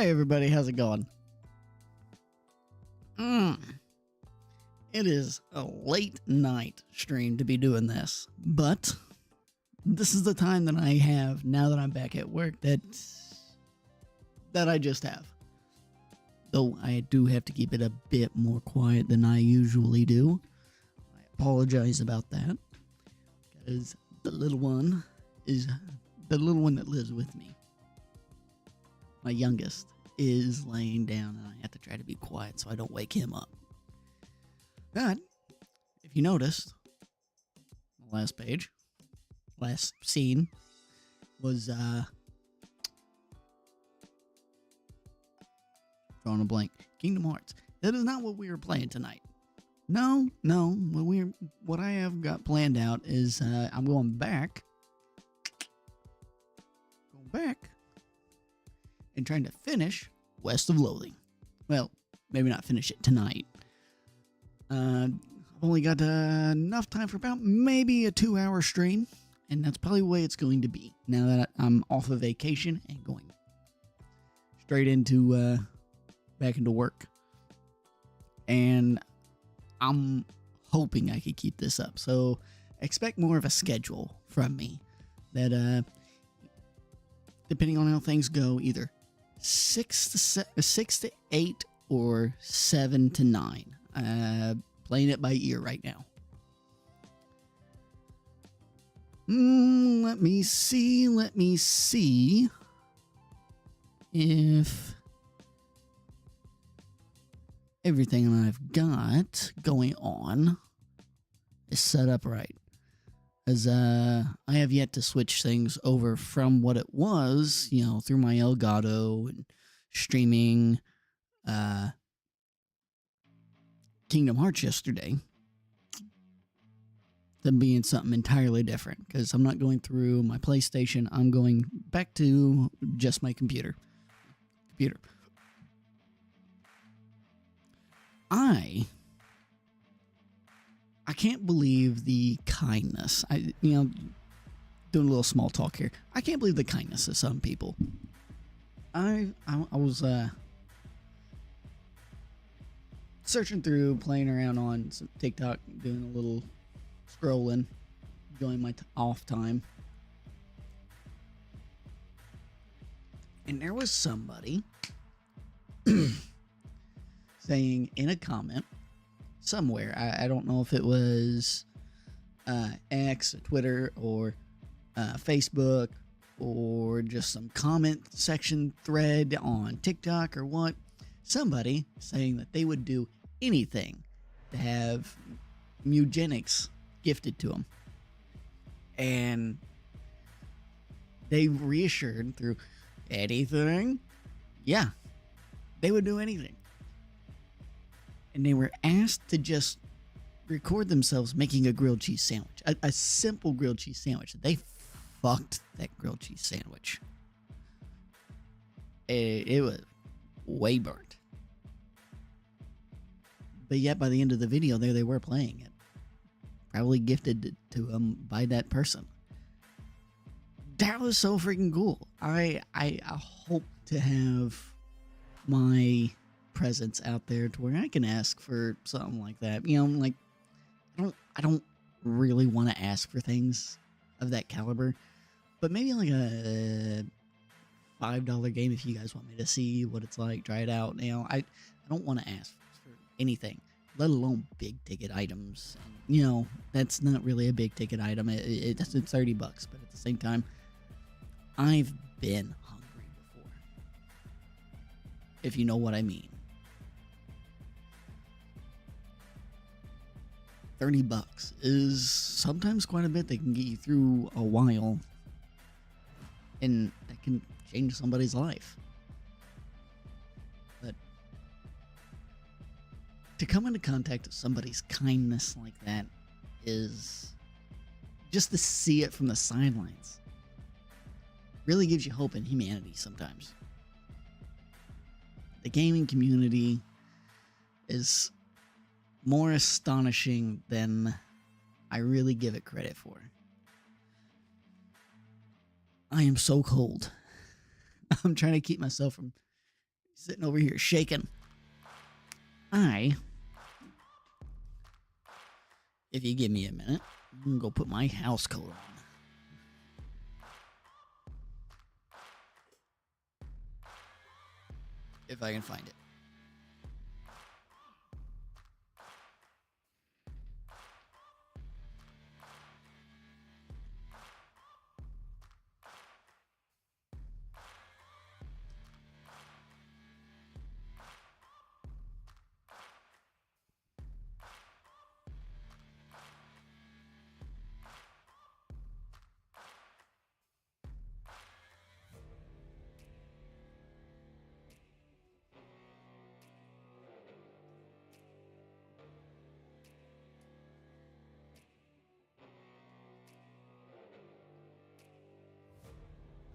Hey everybody, how's it going? It is a late night stream to be doing this, but this is the time that I have now that I'm back at work that I just have. Though I do have to keep it a bit more quiet than I usually do. I apologize about that, because the little one that lives with me. My youngest is laying down and I have to try to be quiet so I don't wake him up. But if you noticed, the last scene was drawing a blank. Kingdom Hearts. That is not what we were playing tonight. No. What I have got planned out is I'm going back and trying to finish West of Loathing. Well, maybe not finish it tonight. I've only got enough time for about maybe a 2-hour stream, and that's probably the way it's going to be now that I'm off of vacation and going straight into back into work. And I'm hoping I could keep this up, so expect more of a schedule from me that depending on how things go, either 6 to 8 or 7 to 9. Playing it by ear right now. Let me see if everything I've got going on is set up right. As I have yet to switch things over from what it was, through my Elgato and streaming Kingdom Hearts yesterday, than being something entirely different, because I'm not going through my PlayStation. I'm going back to just my computer. I can't believe the kindness. Doing a little small talk here. I can't believe the kindness of some people. I was searching through, playing around on some TikTok, doing a little scrolling, enjoying my off time. And there was somebody saying in a comment somewhere, I don't know if it was X, Twitter, or Facebook, or just some comment section thread on TikTok or what, somebody saying that they would do anything to have eugenics gifted to them. And they reassured through anything. Yeah, they would do anything. And they were asked to just record themselves making a grilled cheese sandwich. A simple grilled cheese sandwich. They fucked that grilled cheese sandwich. It was way burnt. But yet by the end of the video, there they were playing it. Probably gifted to them by that person. That was so freaking cool. I hope to have my presence out there to where I can ask for something like that. I don't really want to ask for things of that caliber, but maybe like a $5 game if you guys want me to see what it's like, try it out. I don't want to ask for anything, let alone big ticket items. That's not really a big ticket item. It's $30, but at the same time, I've been hungry before, if you know what I mean. $30 is sometimes quite a bit. They can get you through a while, and that can change somebody's life. But to come into contact with somebody's kindness like that is just to see it from the sidelines. Really gives you hope in humanity sometimes. The gaming community is more astonishing than I really give it credit for. I am so cold. I'm trying to keep myself from Sitting over here shaking. If you give me a minute, I'm gonna go put my house coat on. If I can find it.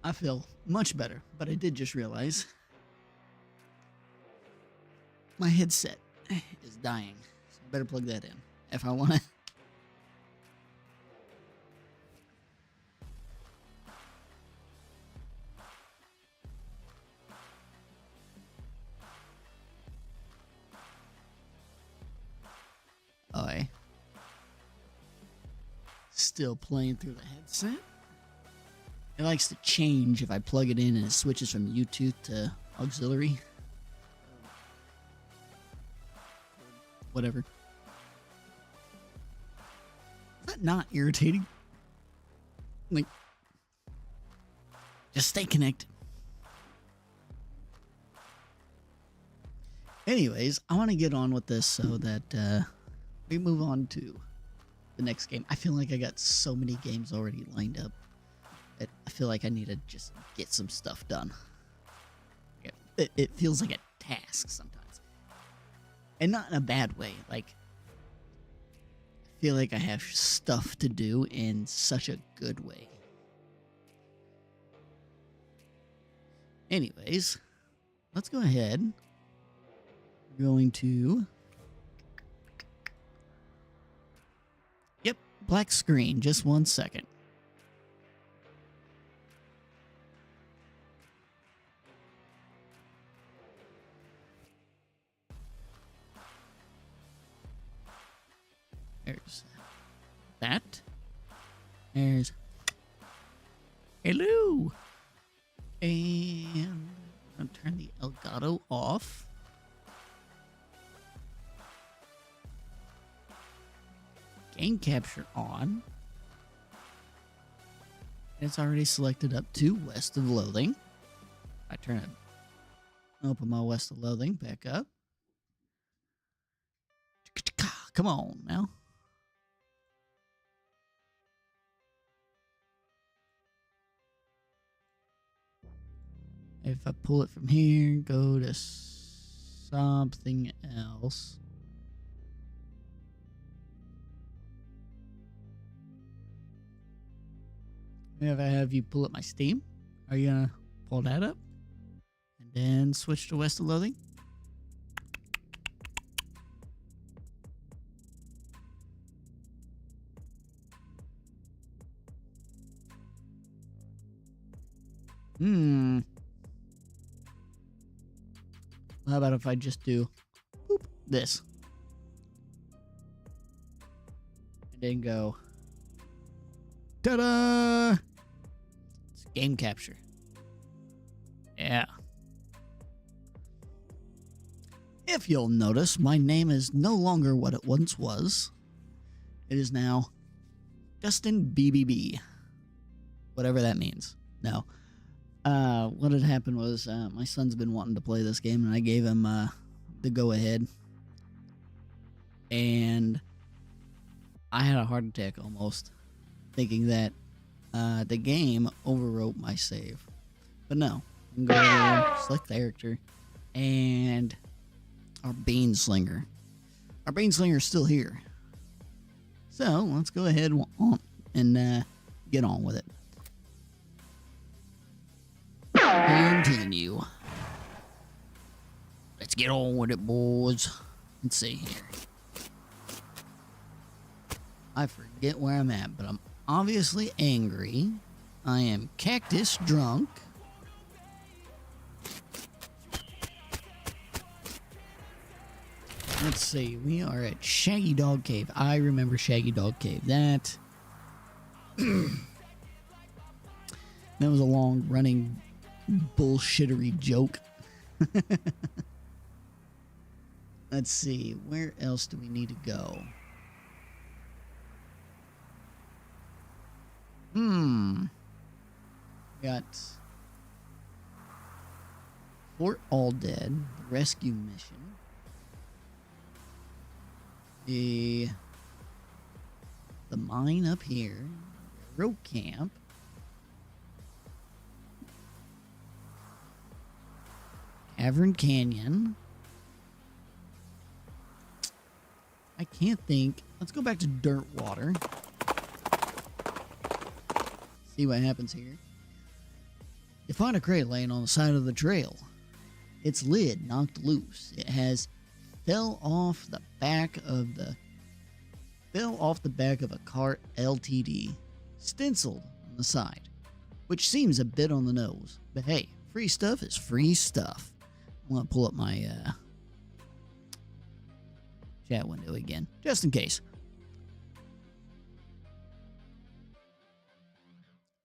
I feel much better, but I did just realize my headset is dying. So I better plug that in if I want to. Still playing through the headset. It likes to change if I plug it in and it switches from Bluetooth to auxiliary. Whatever. Is that not irritating? Like, just stay connected. Anyways, I want to get on with this so that we move on to the next game. I feel like I got so many games already lined up that I feel like I need to just get some stuff done. It feels like a task sometimes. And not in a bad way. Like, I feel like I have stuff to do in such a good way. Anyways, let's go ahead. We're going to... Yep, black screen. Just 1 second. There's that. There's hello. And I'm gonna turn the Elgato off. Game capture on. It's already selected up to West of Loathing. I turn it, open my West of Loathing back up. Come on now. If I pull it from here, go to something else. If I have you pull up my Steam, are you gonna pull that up? And then switch to West of Loathing? How about if I just do boop, this? And then go, ta-da! It's game capture. Yeah. If you'll notice, my name is no longer what it once was. It is now Justin BBB. Whatever that means. No. What had happened was my son's been wanting to play this game, and I gave him the go-ahead. And I had a heart attack almost, thinking that the game overwrote my save. But no. You can go over there, select character, and our Baneslinger. Our Baneslinger is still here. So, let's go ahead and get on with it. Continue. Let's get on with it, boys. Let's see here. I forget where I'm at, but I'm obviously angry. I am cactus drunk. Let's see. We are at Shaggy Dog Cave. I remember Shaggy Dog Cave. That was a long running bullshittery joke. Let's see. Where else do we need to go? Got Fort All Dead, the rescue mission. The mine up here, road camp. Cavern Canyon. I can't think. Let's go back to Dirt Water. See what happens here. You find a crate laying on the side of the trail. Its lid knocked loose. It has fell off the back of a cart LTD, stenciled on the side, which seems a bit on the nose. But hey, free stuff is free stuff. I'm gonna pull up my chat window again, just in case.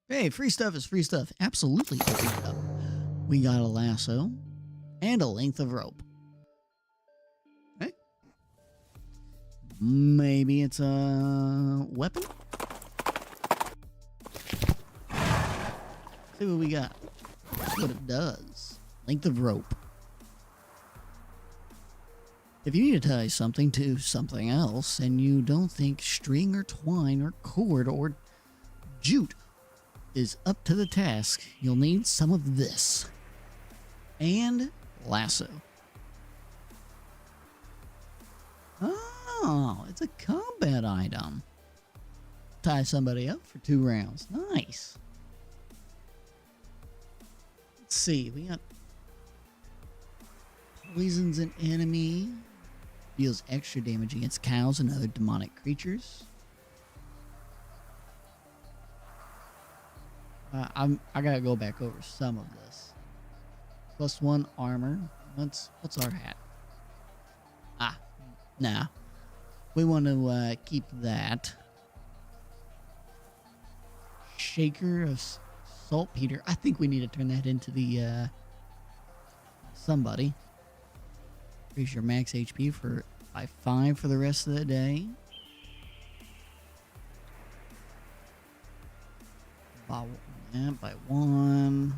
Hey, free stuff is free stuff. Absolutely open it up. We got a lasso and a length of rope. Okay. Maybe it's a weapon? See what we got. That's what it does. Length of rope. If you need to tie something to something else and you don't think string or twine or cord or jute is up to the task, you'll need some of this. And lasso. Oh, it's a combat item. Tie somebody up for 2 rounds. Nice. Let's see, we got poisons an enemy. Deals extra damage against cows and other demonic creatures. I gotta go back over some of this. +1 armor. What's our hat? Nah. We want to keep that. Shaker of saltpeter. I think we need to turn that into the somebody. Increase your max HP by 5 for the rest of the day. By 1.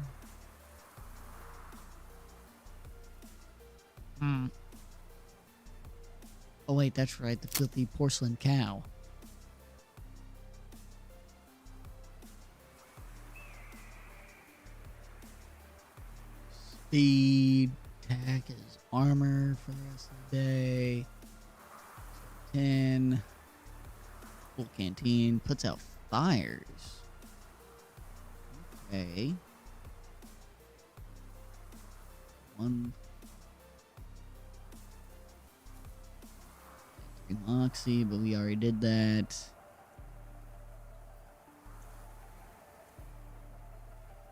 Oh wait, that's right, the filthy porcelain cow. Speed, attack is armor for the rest of the day. 10. Full canteen, puts out fires. Okay. 1. 3 Moxie, but we already did that.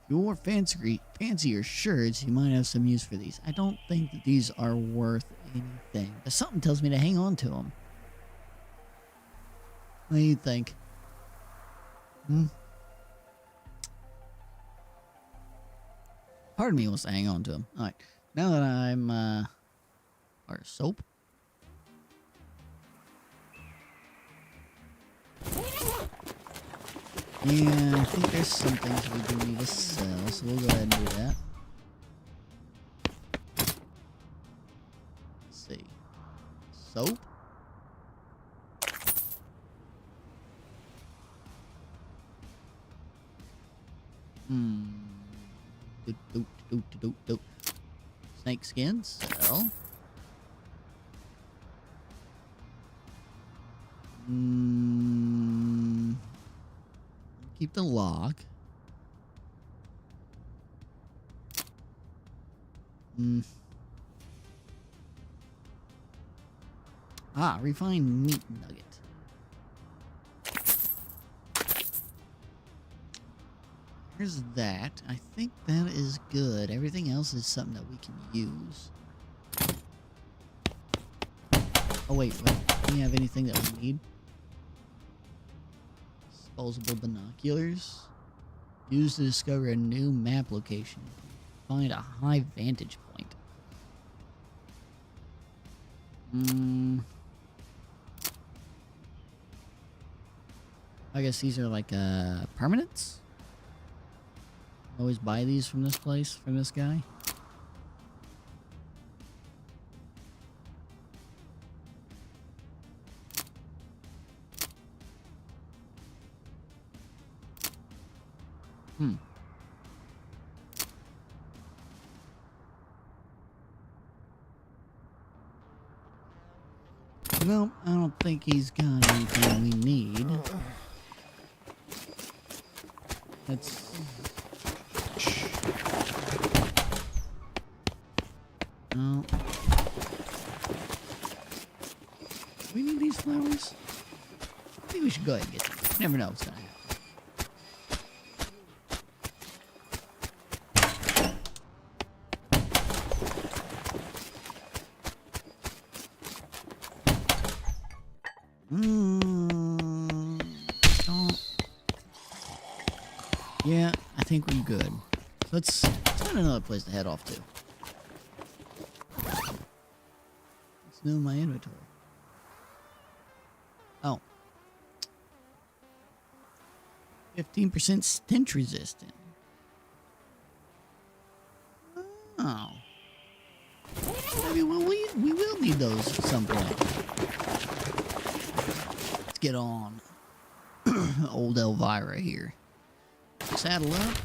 If you wore fancier shirts, you might have some use for these. I don't think that these are worth anything, but something tells me to hang on to them. What do you think? Part of me wants to hang on to them. Alright, now that I'm, our soap. Yeah, I think there's some things we do need to sell, so we'll go ahead and do that. Let's see. Soap. Snake skins, sell. Keep the lock. Refined meat nugget. Here's that. I think that is good. Everything else is something that we can use. Oh, wait. Do we have anything that we need? Disposable binoculars. Used to discover a new map location. Find a high vantage point. I guess these are like permanents? Always buy these from this place, from this guy. Well, I don't think he's got anything we need. Let's... No. Do we need these flowers? I think we should go ahead and get them. You never know what's gonna happen. Yeah, I think we're good. Let's find another place to head off to. What's new in my inventory? Oh. 15% stench resistant. Oh. Maybe we will need those at some point. Let's get on. Old Elvira here. Saddle up.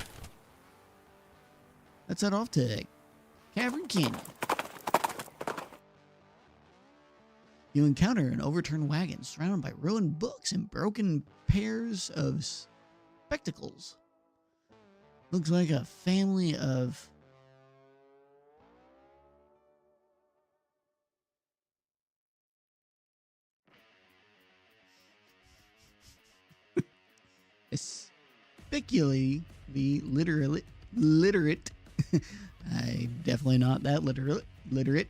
Let's head off to Cavern Canyon. You encounter an overturned wagon surrounded by ruined books and broken pairs of spectacles. Looks like a family of... Especially the literate. I definitely not that literate.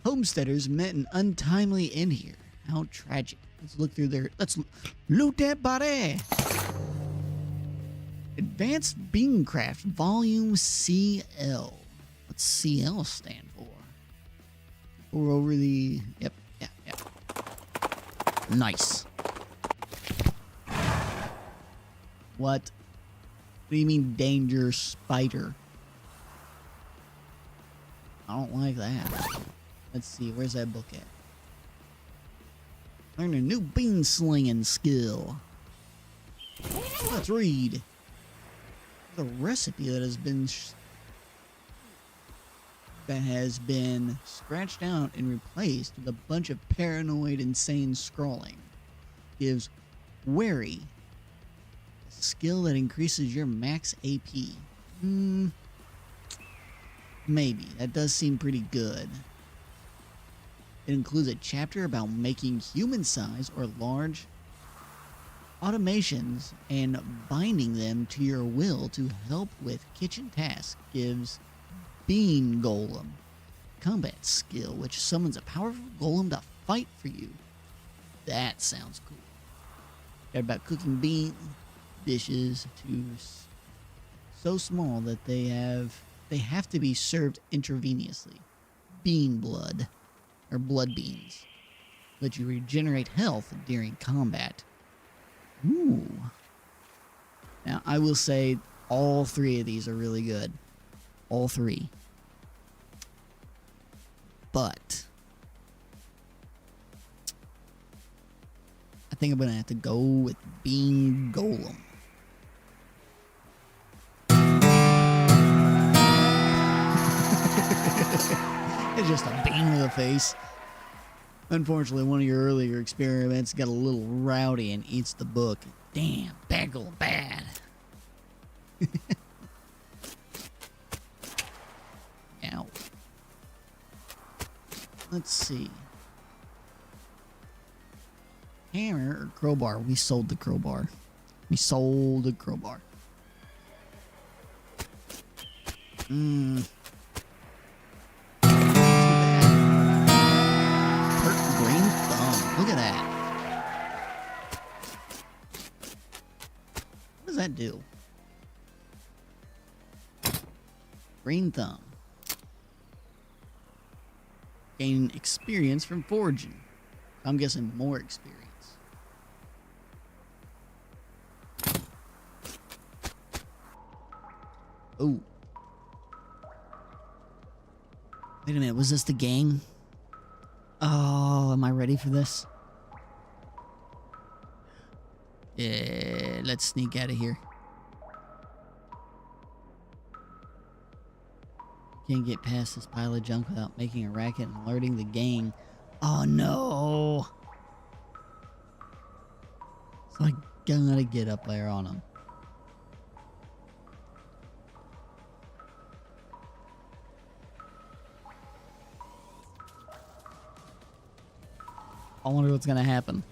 Homesteaders met an untimely end here. How tragic. Let's look through their... Let's loot that body. Advanced Beancraft Volume CL. What's CL stand for? We're over the... Yep. Nice. What? What do you mean danger spider? I don't like that. Let's see, where's that book at? Learn a new bean slinging skill. Let's read. The recipe that has been scratched out and replaced with a bunch of paranoid, insane scrawling. Gives wary, a skill that increases your max AP. Maybe. That does seem pretty good. It includes a chapter about making human-sized or large automations and binding them to your will to help with kitchen tasks. Gives Bean Golem combat skill, which summons a powerful golem to fight for you. That sounds cool. Got about cooking bean dishes to so small that they have to be served intravenously. Bean blood, or blood beans, let you regenerate health during combat. Ooh. Now, I will say all three of these are really good. All three. But I think I'm going to have to go with Bean Golem. It's just a bean with a face. Unfortunately, one of your earlier experiments got a little rowdy and eats the book. Damn, bagel bad. Ow. Let's see. Hammer or crowbar? We sold the crowbar. We sold the crowbar. Green does that do? Green thumb. Gain experience from foraging. I'm guessing more experience. Oh. Wait a minute, was this the gang? Oh, am I ready for this? Yeah, let's sneak out of here. Can't get past this pile of junk without making a racket and alerting the gang. Oh no! So I gotta get up there on them. I wonder what's gonna happen.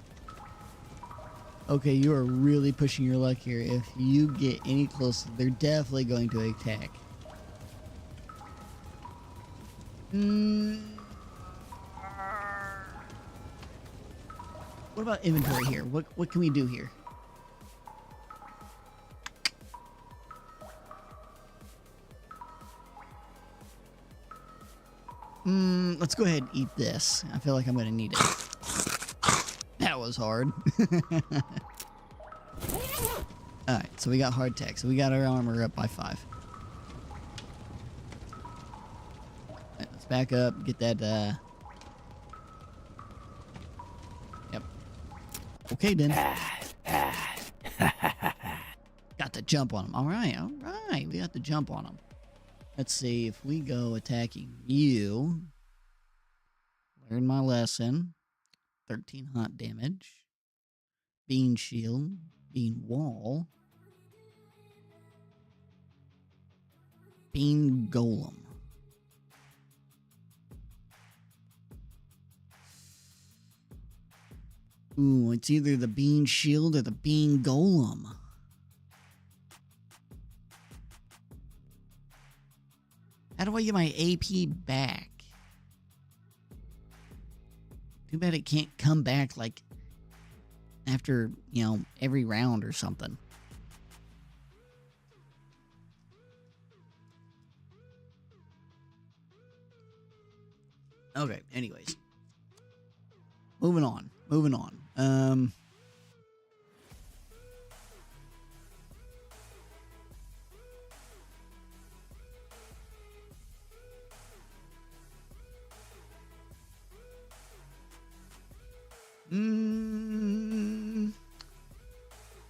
Okay, you are really pushing your luck here. If you get any closer, they're definitely going to attack. What about inventory here? What can we do here? Let's go ahead and eat this. I feel like I'm gonna need it. That was hard. Alright, so we got hardtack. So we got our armor up by 5. Right, let's back up, get that, Yep. Okay, then. Got the jump on him. Alright, alright. We got the jump on him. Let's see, if we go attacking you. Learn my lesson. 13 hot damage. Bean shield. Bean wall. Bean golem. Ooh, it's either the bean shield or the bean golem. How do I get my AP back? Too bad it can't come back like after, you know, every round or something. Okay, anyways. Moving on.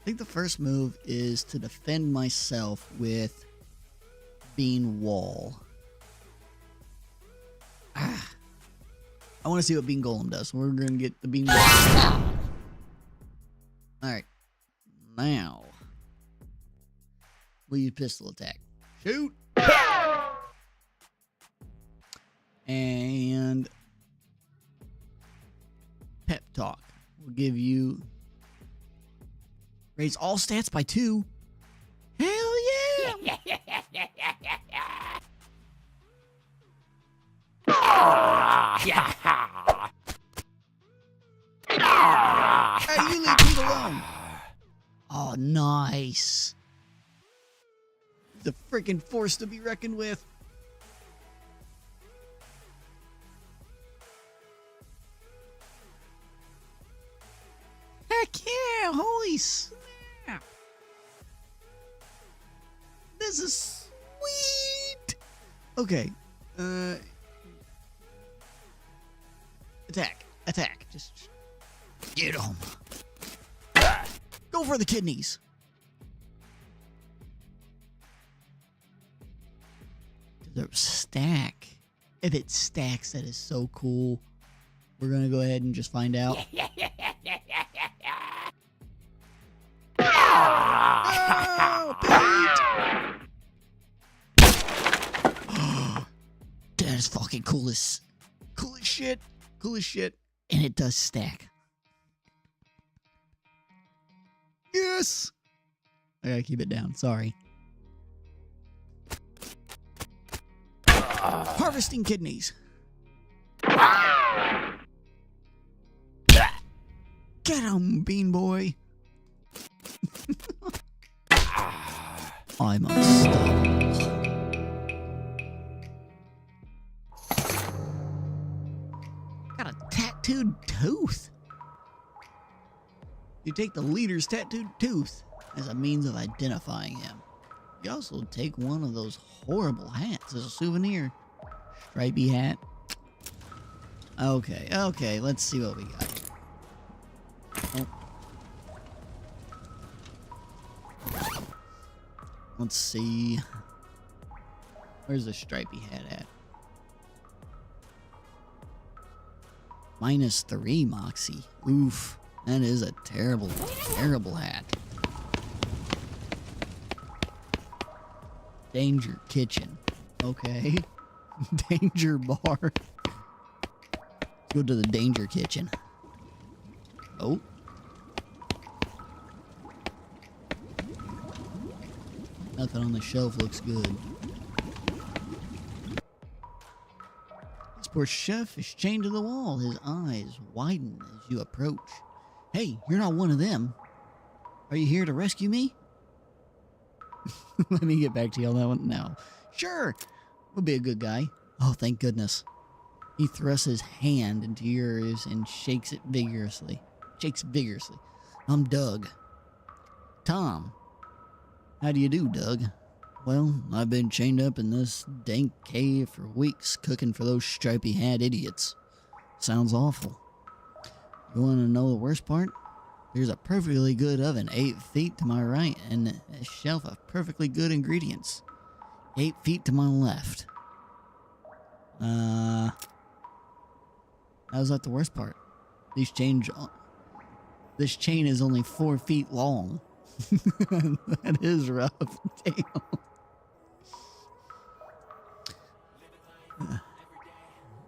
I think the first move is to defend myself with Bean Wall. I want to see what Bean Golem does. We're going to get the Bean Wall. Alright. Now. We'll use pistol attack. Shoot! And pep talk will give you raise all stats by 2. Hell yeah! Hey, you leave me alone. Oh, nice. The freaking force to be reckoned with. Heck yeah! Holy snap! This is sweet! Okay. Attack. Just get him. Go for the kidneys. Does it stack? If it stacks, that is so cool. We're gonna go ahead and just find out. Oh, that is fucking cool as shit. And it does stack. Yes! I gotta keep it down, sorry. Harvesting kidneys. Get him, Bean Boy. I'm unstoppable. Got a tattooed tooth. You take the leader's tattooed tooth as a means of identifying him. You also take one of those horrible hats as a souvenir. Stripey hat. Okay, let's see what we got. Oh. Let's see. Where's the stripey hat at? -3 Moxie. Oof. That is a terrible, terrible hat. Danger kitchen. Okay. Danger bar. Let's go to the danger kitchen. Oh. Nothing on the shelf looks good. This poor chef is chained to the wall. His eyes widen as you approach. Hey, you're not one of them. Are you here to rescue me? Let me get back to you on that one now. Sure, we'll be a good guy. Oh, thank goodness. He thrusts his hand into yours and shakes it vigorously. I'm Doug. Tom. How do you do, Doug? Well, I've been chained up in this dank cave for weeks, cooking for those stripy hat idiots. Sounds awful. You want to know the worst part? There's a perfectly good oven 8 feet to my right and a shelf of perfectly good ingredients 8 feet to my left. How's that the worst part? This chain is only 4 feet long. That is rough. Damn.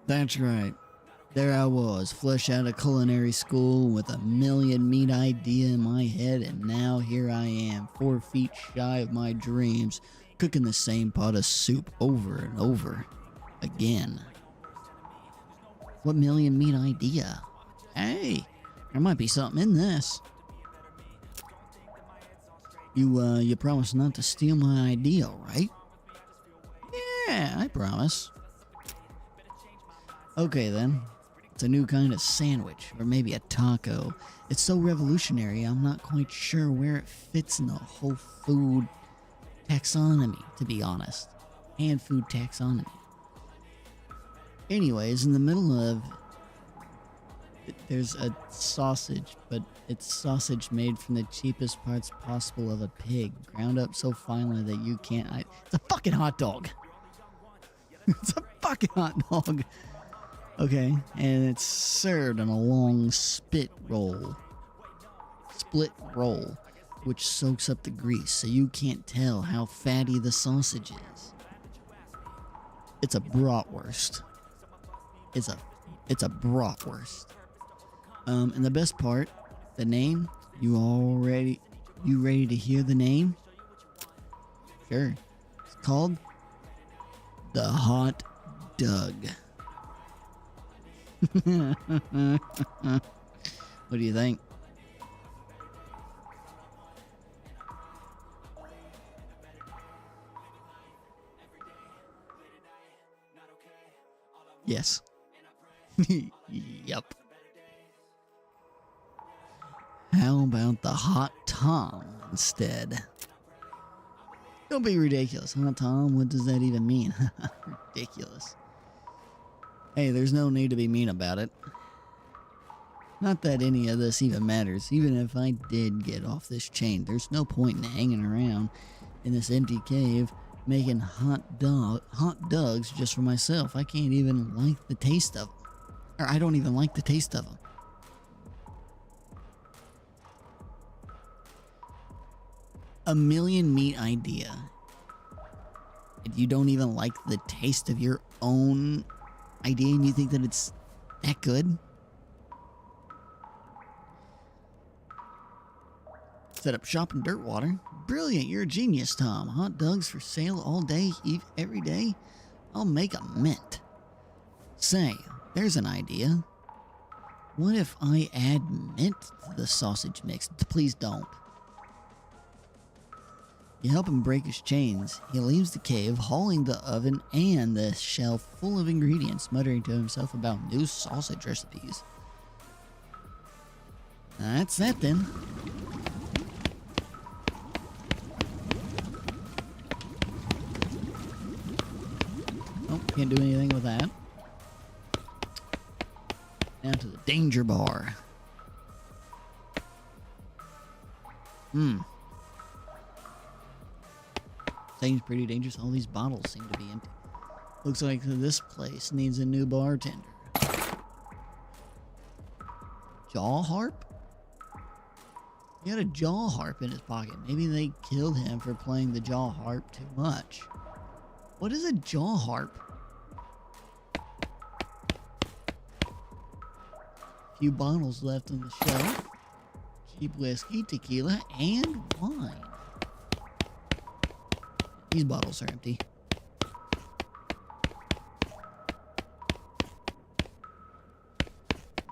That's right. There I was, fresh out of culinary school with a million meat idea in my head, and now here I am, 4 feet shy of my dreams, cooking the same pot of soup over and over again. What million meat idea? Hey, there might be something in this. You promise not to steal my idea, right? Yeah, I promise. Okay then. It's a new kind of sandwich, or maybe a taco. It's so revolutionary, I'm not quite sure where it fits in the whole food taxonomy, to be honest. And food taxonomy. Anyways, in the middle of there's a sausage, but it's sausage made from the cheapest parts possible of a pig, ground up so finely that you can't... It's a fucking hot dog. It's a fucking hot dog. Okay, and it's served on a long split roll, which soaks up the grease, so you can't tell how fatty the sausage is. It's a bratwurst. It's a bratwurst. And the best part, the name. You ready to hear the name? Sure. It's called the Hot Doug. What do you think? Yes. Yep. How about the Hot Tom instead? Don't be ridiculous, huh, Tom? What does that even mean? Ridiculous. Hey, there's no need to be mean about it. Not that any of this even matters. Even if I did get off this chain, there's no point in hanging around in this empty cave making hot dogs just for myself. I can't even like the taste of them. Or I don't even like the taste of them. A million meat idea. And you don't even like the taste of your own idea and you think that it's that good? Set up shop in Dirtwater. Brilliant, you're a genius, Tom. Hot dogs for sale all day, every day? I'll make a mint. Say, there's an idea. What if I add mint to the sausage mix? Please don't. You help him break his chains. He leaves the cave, hauling the oven and the shelf full of ingredients, muttering to himself about new sausage recipes. That's that then. Oh, can't do anything with that. Down to the danger bar. Seems pretty dangerous. All these bottles seem to be empty. Looks like this place needs a new bartender. Jaw harp? He had a jaw harp in his pocket. Maybe they killed him for playing the jaw harp too much. What is a jaw harp? A few bottles left on the shelf. Cheap whiskey, tequila, and wine. These bottles are empty.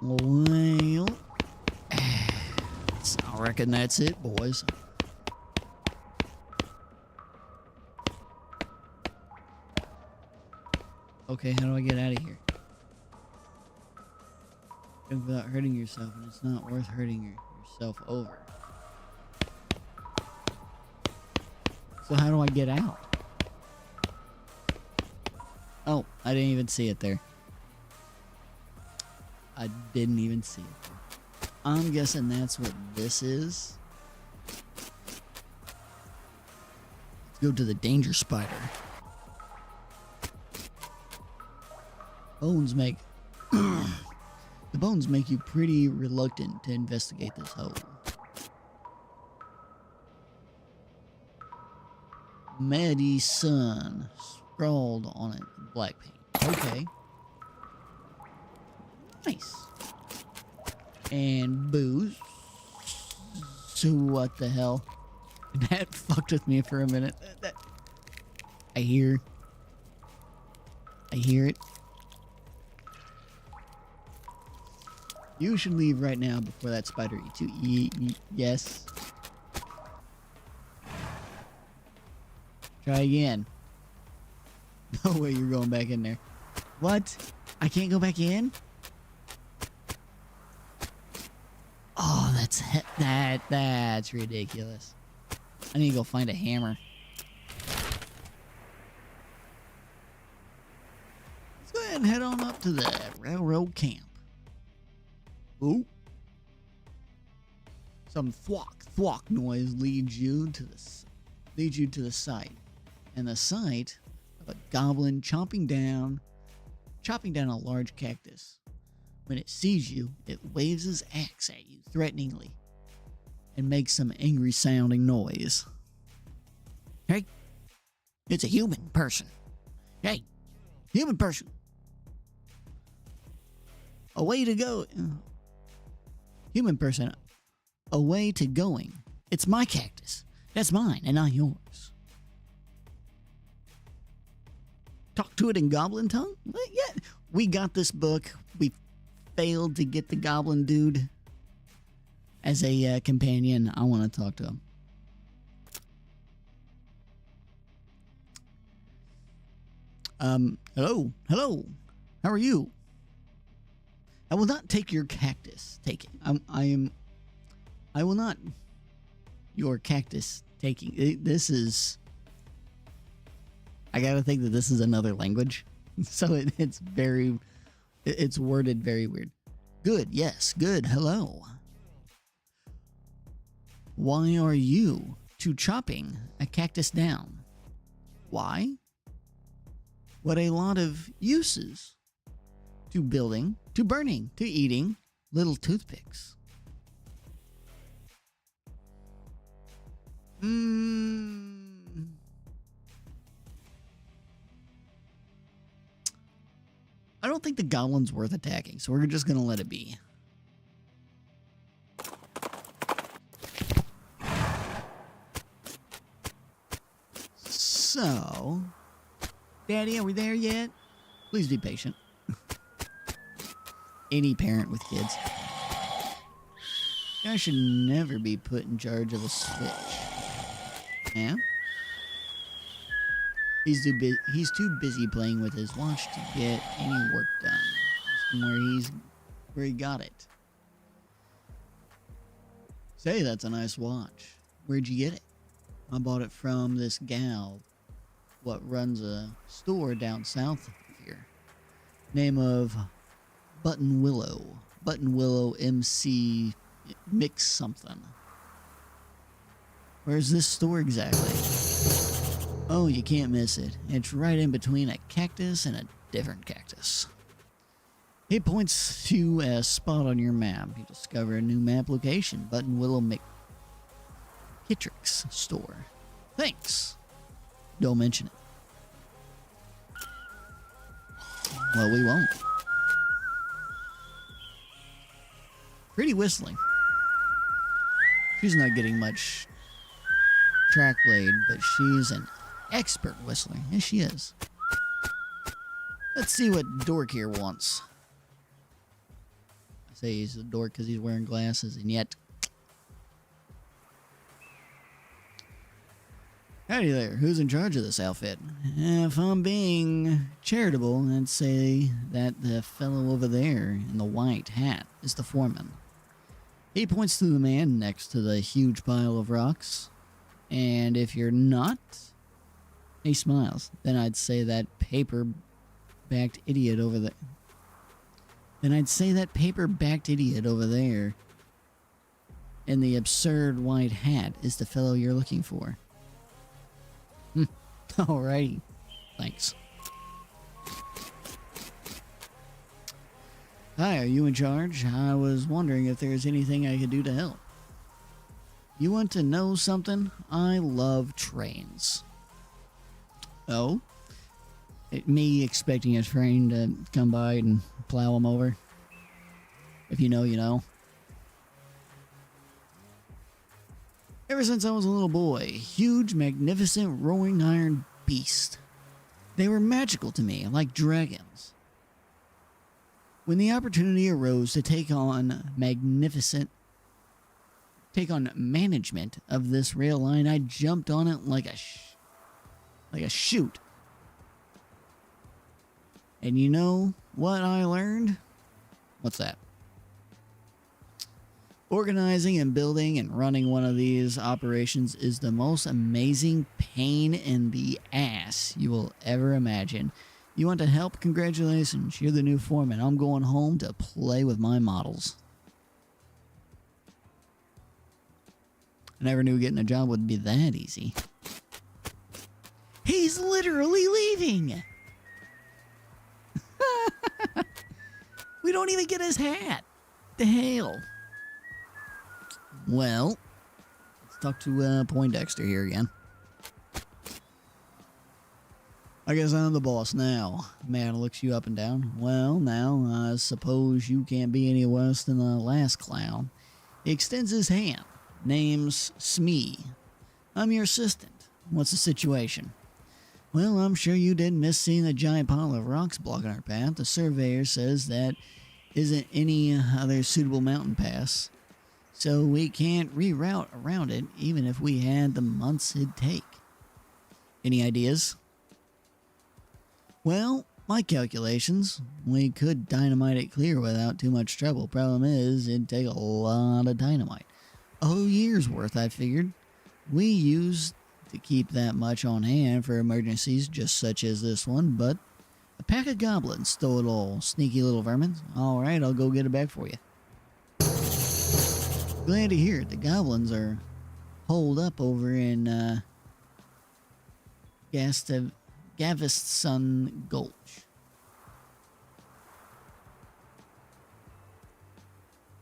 Well, I reckon that's it, boys. Okay, how do I get out of here? Without hurting yourself, and it's not worth hurting yourself over. So how do I get out? Oh, I didn't even see it there. I didn't even see it there. I'm guessing that's what this is. Let's go to the danger spider. Bones make... The bones make you pretty reluctant to investigate this hole. Medicine scrawled on it in black paint. Okay. Nice. And booze. So what the hell? That fucked with me for a minute. I hear it. You should leave right now before that spider eats you. Yes. Try again. No way you're going back in there. What? I can't go back in? Oh, that's ridiculous. I need to go find a hammer. Let's go ahead and head on up to the railroad camp. Ooh. Some thwack noise leads you to the site. And the sight of a goblin chopping down a large cactus. When it sees you, it waves his axe at you threateningly and makes some angry sounding noise. Hey, it's a human person. Hey, human person. A way to go. Human person, a way to going. It's my cactus. That's mine and not yours. Talk to it in goblin tongue? Yeah, we got this book. We failed to get the goblin dude as a companion. I want to talk to him. Hello. How are you? I will not take your cactus. Take it. I will not. Your cactus taking. This is. I gotta think that this is another language, so it's very. It's worded very weird. Good. Yes. Good. Hello. Why are you two chopping a cactus down? Why? What a lot of uses. To building, to burning, to eating little toothpicks. I don't think the goblin's worth attacking, so we're just gonna let it be. So, Daddy, are we there yet? Please be patient. Any parent with kids. I should never be put in charge of a switch. Yeah? He's too busy playing with his watch to get any work done. From where he got it. Say, that's a nice watch. Where'd you get it? I bought it from this gal, what runs a store down south of here. Name of Button Willow MC Mix something. Where's this store exactly? Oh, you can't miss it. It's right in between a cactus and a different cactus. It points to a spot on your map. You discover a new map location, Button Willow McKittrick's store. Thanks. Don't mention it. Well, we won't. Pretty whistling. She's not getting much track laid, but she's an expert whistler. Yes, she is. Let's see what dork here wants. I say he's a dork because he's wearing glasses, and yet... Howdy there, who's in charge of this outfit? If I'm being charitable, I'd say that the fellow over there in the white hat is the foreman. He points to the man next to the huge pile of rocks. And if you're not, he smiles. Then I'd say that paper-backed idiot over there. In the absurd white hat is the fellow you're looking for. Alrighty. Thanks. Hi, are you in charge? I was wondering if there's anything I could do to help. You want to know something? I love trains. Oh? Me expecting a train to come by and plow them over? If you know, you know. Ever since I was a little boy, huge, magnificent, roaring iron beast. They were magical to me, like dragons. When the opportunity arose to take on management of this rail line, I jumped on it like a chute. And you know what I learned? What's that? Organizing and building and running one of these operations is the most amazing pain in the ass you will ever imagine. You want to help? Congratulations, you're the new foreman. I'm going home to play with my models. I never knew getting a job would be that easy. He's literally leaving! We don't even get his hat. The hell? Well, let's talk to Poindexter here again. I guess I'm the boss now. Man looks you up and down. Well, now, I suppose you can't be any worse than the last clown. He extends his hand. Name's Smee. I'm your assistant. What's the situation? Well, I'm sure you didn't miss seeing the giant pile of rocks blocking our path. The surveyor says that isn't any other suitable mountain pass, so we can't reroute around it even if we had the months it'd take. Any ideas? Well, my calculations, we could dynamite it clear without too much trouble. Problem is, it'd take a lot of dynamite. A whole year's worth, I figured. We used to keep that much on hand for emergencies just such as this one, but a pack of goblins stole it all. Sneaky little vermin. Alright, I'll go get it back for you. Glad to hear it. The goblins are holed up over in Gaveston Gulch.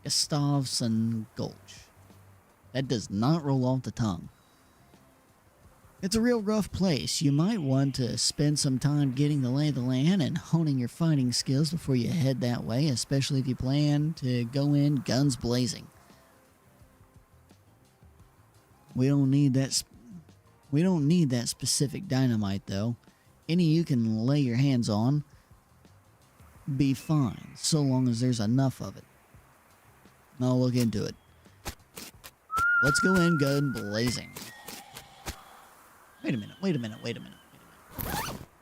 Gustavson Gulch. That does not roll off the tongue. It's a real rough place. You might want to spend some time getting the lay of the land and honing your fighting skills before you head that way, especially if you plan to go in guns blazing. We don't need that specific dynamite, though. Any you can lay your hands on be fine, so long as there's enough of it. I'll look into it. Let's go in gun blazing. Wait a minute.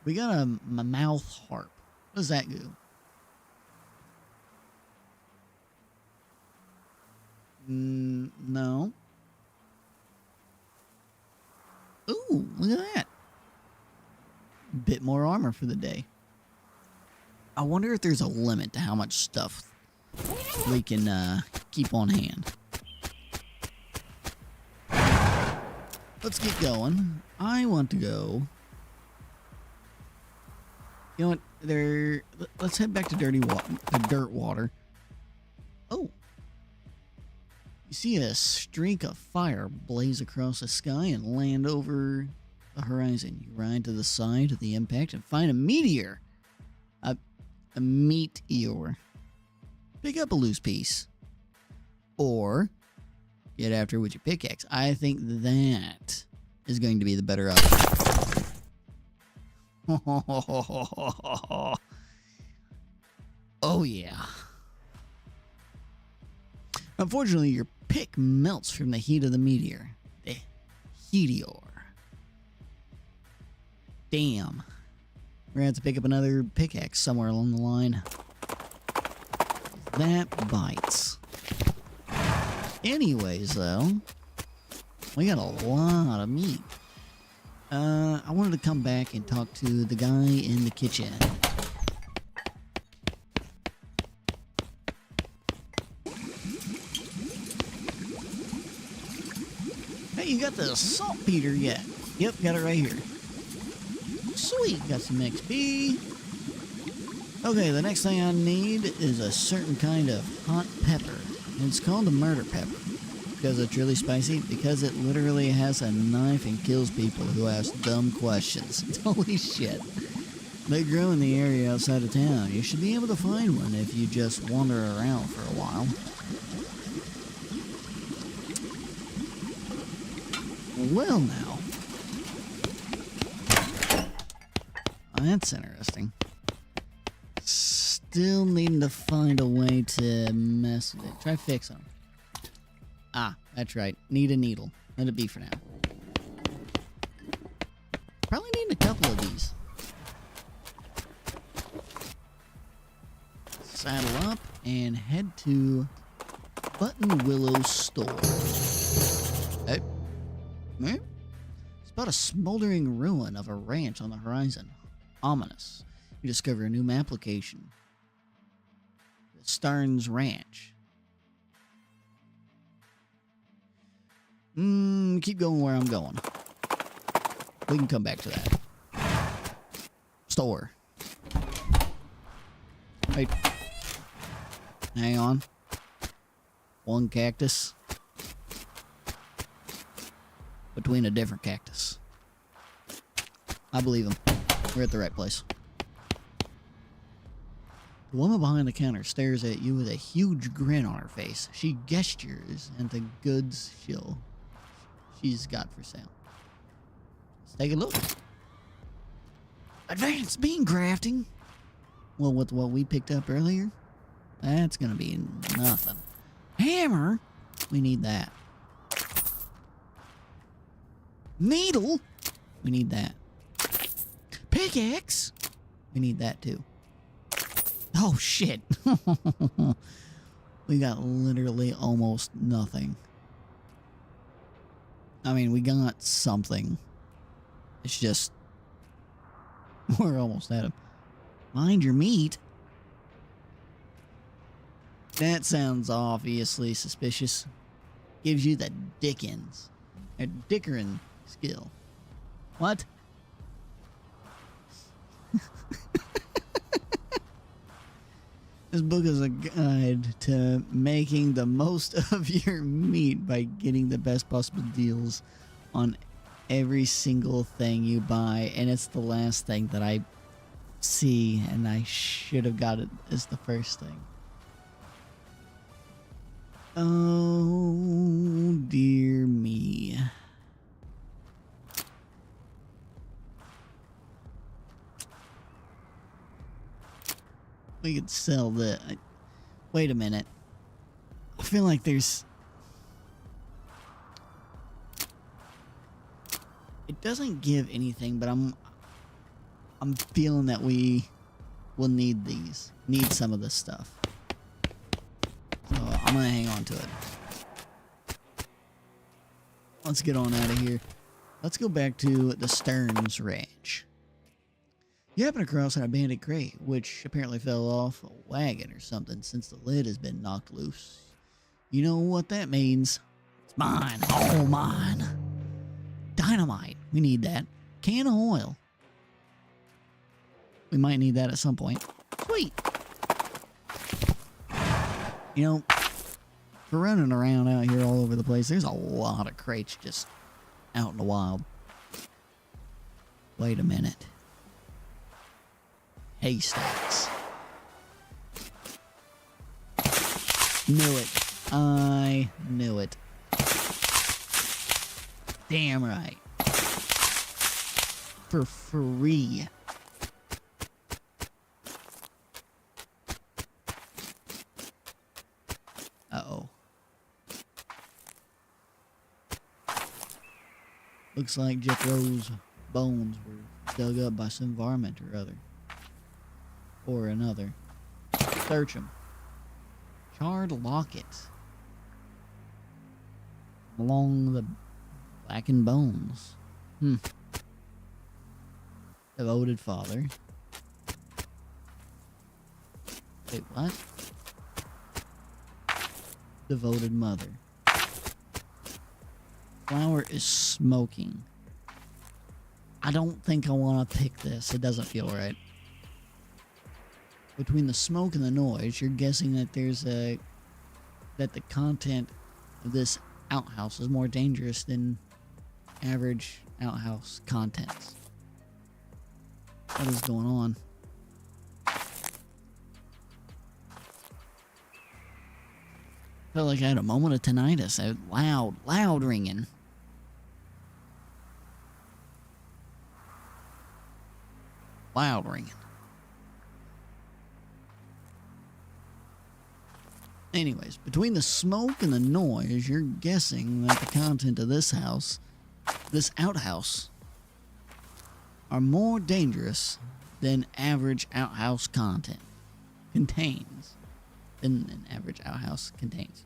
We got a mouth harp. What does that do? No. Ooh, look at that. Bit more armor for the day. I wonder if there's a limit to how much stuff we can keep on hand. Let's get going. I want to go. You know what? Let's head back to dirt water. Oh. You see a streak of fire blaze across the sky and land over the horizon. You ride to the side of the impact and find a meteor. A meteor. Pick up a loose piece. Or get after it with your pickaxe. I think that is going to be the better option. Oh yeah. Unfortunately, your pick melts from the heat of the meteor. The meteor. Damn. We're gonna have to pick up another pickaxe somewhere along the line. That bites. Anyways, though, we got a lot of meat. I wanted to come back and talk to the guy in the kitchen. Hey, you got the saltpeter yet? Yep, got it right here. Sweet, got some XP. Okay, the next thing I need is a certain kind of hot pepper. It's called a murder pepper. Because it's really spicy, because it literally has a knife and kills people who ask dumb questions. Holy shit. They grow in the area outside of town. You should be able to find one if you just wander around for a while. Well now. That's interesting. Still needing to find a way to mess with it. Try fix them. Ah, that's right. Need a needle. Let it be for now. Probably need a couple of these. Saddle up and head to Button Willow's store. Hey. It's about a smoldering ruin of a ranch on the horizon. Ominous. You discover a new map location. Starnes Ranch. Keep going where I'm going. We can come back to that. Store. Wait. Hang on. One cactus. Between a different cactus. I believe him. We're at the right place. The woman behind the counter stares at you with a huge grin on her face. She gestures at the goods she's got for sale. Let's take a look. Advanced bean crafting. Well, with what we picked up earlier, that's gonna be nothing. Hammer? We need that. Needle? We need that. Pickaxe? We need that too. Oh shit. We got literally almost nothing. I mean, we got something. It's just we're almost at him. Mind your meat. That sounds obviously suspicious. Gives you the Dickens. A Dickerin skill. What? This book is a guide to making the most of your meat by getting the best possible deals on every single thing you buy. And it's the last thing that I see, and I should have got it as the first thing. Oh, dear me. We could sell the... Wait a minute. I feel like there's... It doesn't give anything, but I'm I'm feeling that we will need these. Need some of this stuff. So I'm gonna hang on to it. Let's get on out of here. Let's go back to the Stearns Ranch. You happen across an abandoned crate, which apparently fell off a wagon or something since the lid has been knocked loose. You know what that means. It's mine. All mine. Dynamite. We need that. Can of oil. We might need that at some point. Sweet. You know, for running around out here all over the place, there's a lot of crates just out in the wild. Wait a minute. Haystacks. Knew it. I knew it. Damn right. For free. Uh-oh. Looks like Jethro's bones were dug up by some varmint or other. Or another. Search them. Charred locket. Along the blackened bones. Devoted father. Wait, what? Devoted mother. Flower is smoking. I don't think I want to pick this. It doesn't feel right. Between the smoke and the noise, you're guessing that that the content of this outhouse is more dangerous than average outhouse contents. What is going on? Felt like I had a moment of tinnitus. Loud ringing. Loud ringing. Anyways, between the smoke and the noise, you're guessing that the content of this house, this outhouse, are more dangerous than average outhouse content contains. Than an average outhouse contains.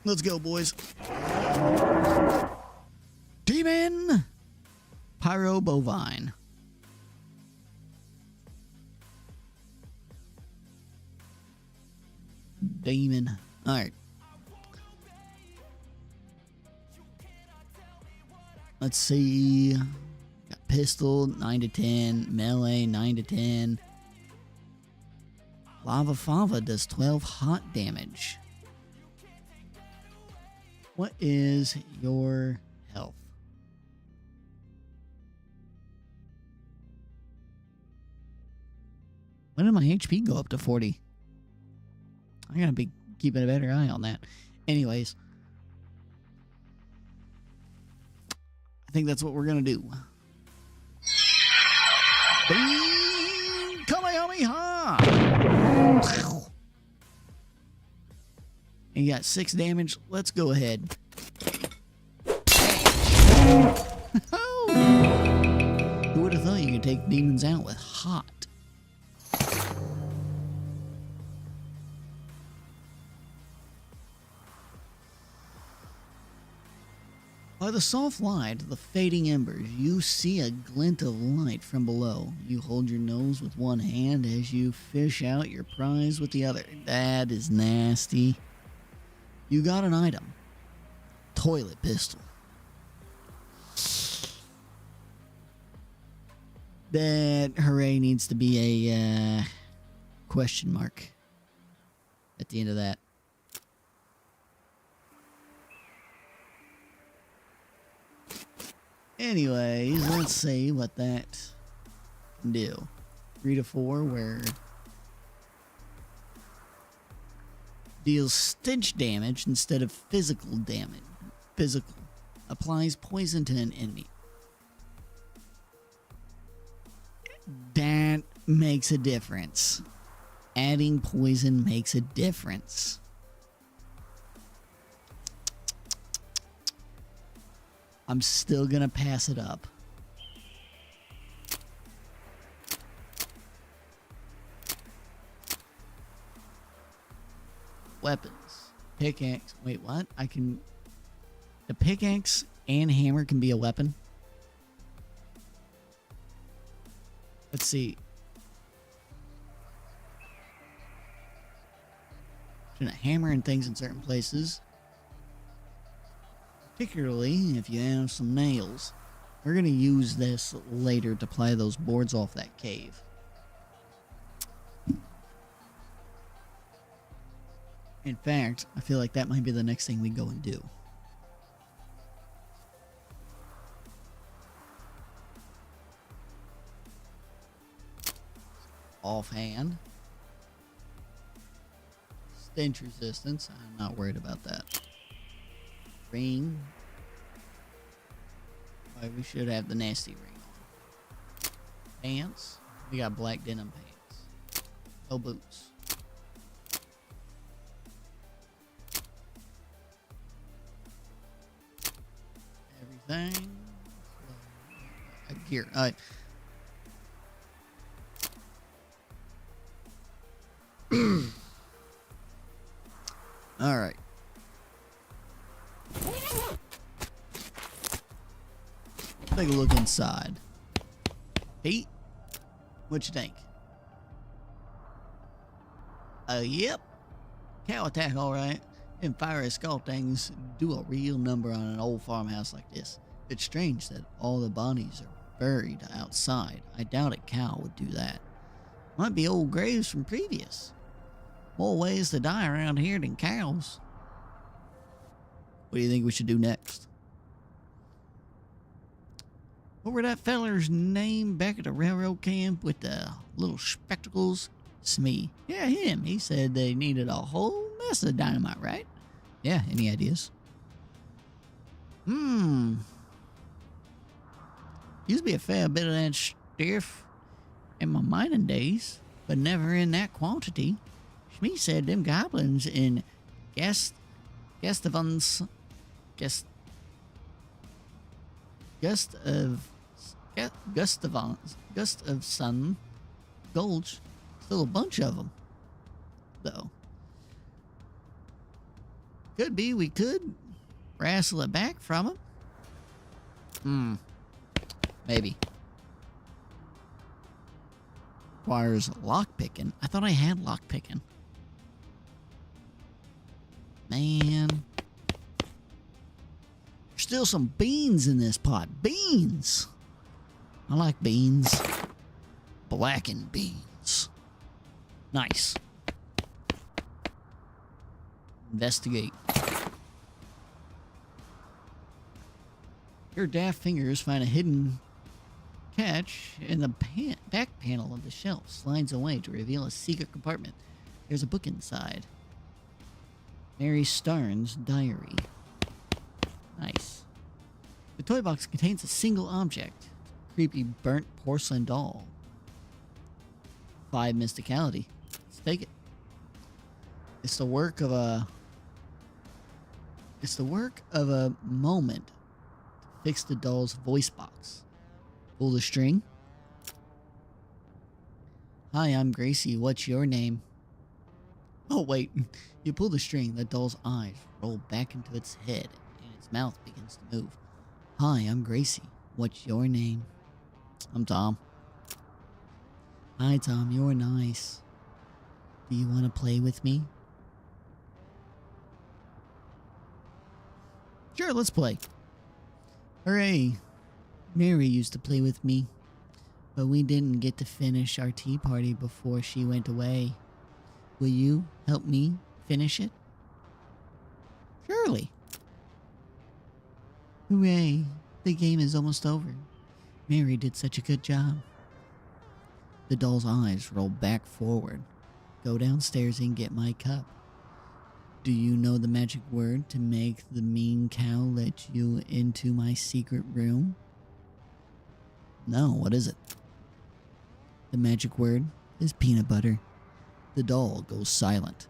Let's go, boys. Demon Pyro Bovine. Demon. Alright. Let's see. Got pistol, 9 to 10. Melee, 9 to 10. Lava Fava does 12 hot damage. What is your health? When did my HP go up to 40? I gotta be keeping a better eye on that. Anyways. I think that's what we're gonna do. Kamehameha! And you got 6 damage. Let's go ahead. Who would have thought you could take demons out with hot? By the soft light of the fading embers, you see a glint of light from below. You hold your nose with one hand as you fish out your prize with the other. That is nasty. You got an item. Toilet pistol. That hooray needs to be a question mark at the end of that. Anyways, let's see what that can do. 3 to 4, where deals stench damage instead of physical damage. Physical. Applies poison to an enemy. That makes a difference. Adding poison makes a difference. I'm still gonna pass it up. Weapons. Pickaxe. Wait, what? I can... The pickaxe and hammer can be a weapon? Let's see. Should I hammer and things in certain places? Particularly if you have some nails. We're going to use this later to ply those boards off that cave. In fact, I feel like that might be the next thing we go and do. Offhand. Stench resistance. I'm not worried about that. Ring. Right, we should have the nasty ring on. Pants. We got black denim pants. No boots. Everything. Gear. All right. Take a look inside. Pete, what you think? Yep. Cow attack, all right. And fiery skull things do a real number on an old farmhouse like this. It's strange that all the bodies are buried outside. I doubt a cow would do that. Might be old graves from previous. More ways to die around here than cows. What do you think we should do next? What were that feller's name back at the railroad camp with the little spectacles? Smee. Yeah, him. He said they needed a whole mess of dynamite, right? Yeah, any ideas? Used to be a fair bit of that stuff in my mining days, but never in that quantity. Smee said them goblins in Gustavon's Gulch, still a bunch of them, though. Could be we could wrestle it back from them. Maybe. Requires lockpicking. I thought I had lockpicking. Man. There's still some beans in this pot. Beans! I like beans. Blackened beans. Nice. Investigate. Your daft fingers find a hidden catch in the back panel of the shelf. Slides away to reveal a secret compartment. There's a book inside. Mary Starnes' diary. Nice. The toy box contains a single object. Creepy burnt porcelain doll. 5 mysticality. Let's take it. It's the work of a moment to fix the doll's voice box. Pull the string. Hi, I'm Gracie. What's your name? Oh, wait. You pull the string, the doll's eyes roll back into its head, and its mouth begins to move. Hi, I'm Gracie. What's your name? I'm Tom. Hi, Tom. You're nice. Do you want to play with me? Sure, let's play. Hooray. Mary used to play with me, but we didn't get to finish our tea party before she went away. Will you help me finish it? Surely. Hooray. The game is almost over. Mary did such a good job. The doll's eyes roll back forward. Go downstairs and get my cup. Do you know the magic word to make the mean cow let you into my secret room? No, what is it? The magic word is peanut butter. The doll goes silent.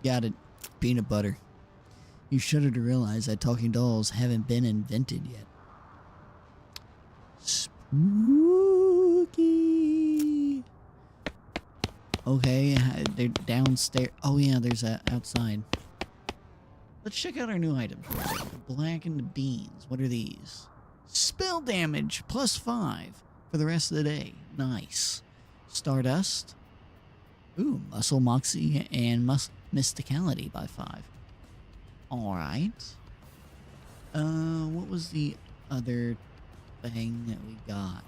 Got it. Peanut butter. You shudder to realize that talking dolls haven't been invented yet. Spooky. Okay, they're downstairs. Oh yeah, there's a outside. Let's check out our new items real quick. The blackened beans. What are these? Spell damage +5 for the rest of the day. Nice. Stardust. Ooh, muscle moxie and mysticality by 5. Alright. What was the other thing that we got?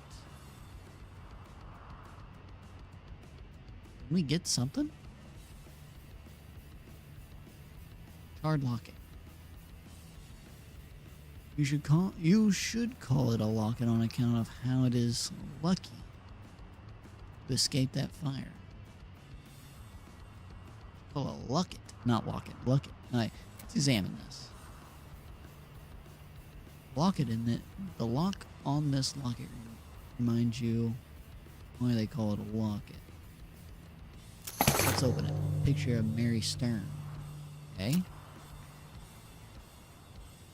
Did we get something? Shard locket. You should call it a locket on account of how it is lucky to escape that fire. Call it a locket, not locket. Locket. Alright, let's examine this. Locket in it. The lock on this locket reminds you why they call it a locket. Let's open it. Picture of Mary Stern. Okay.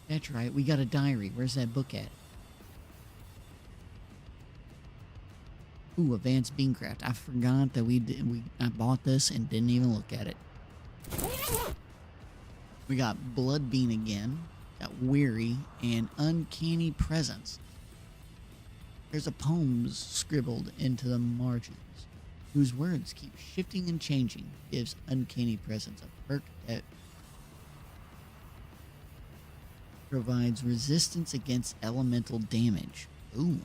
That's right. We got a diary. Where's that book at? Ooh, Advanced Beancraft. I forgot that I bought this and didn't even look at it. We got Blood Bean again. Got Weary and Uncanny Presence. There's a poem scribbled into the margins, whose words keep shifting and changing. Gives Uncanny Presence a perk that provides resistance against elemental damage. Ooh.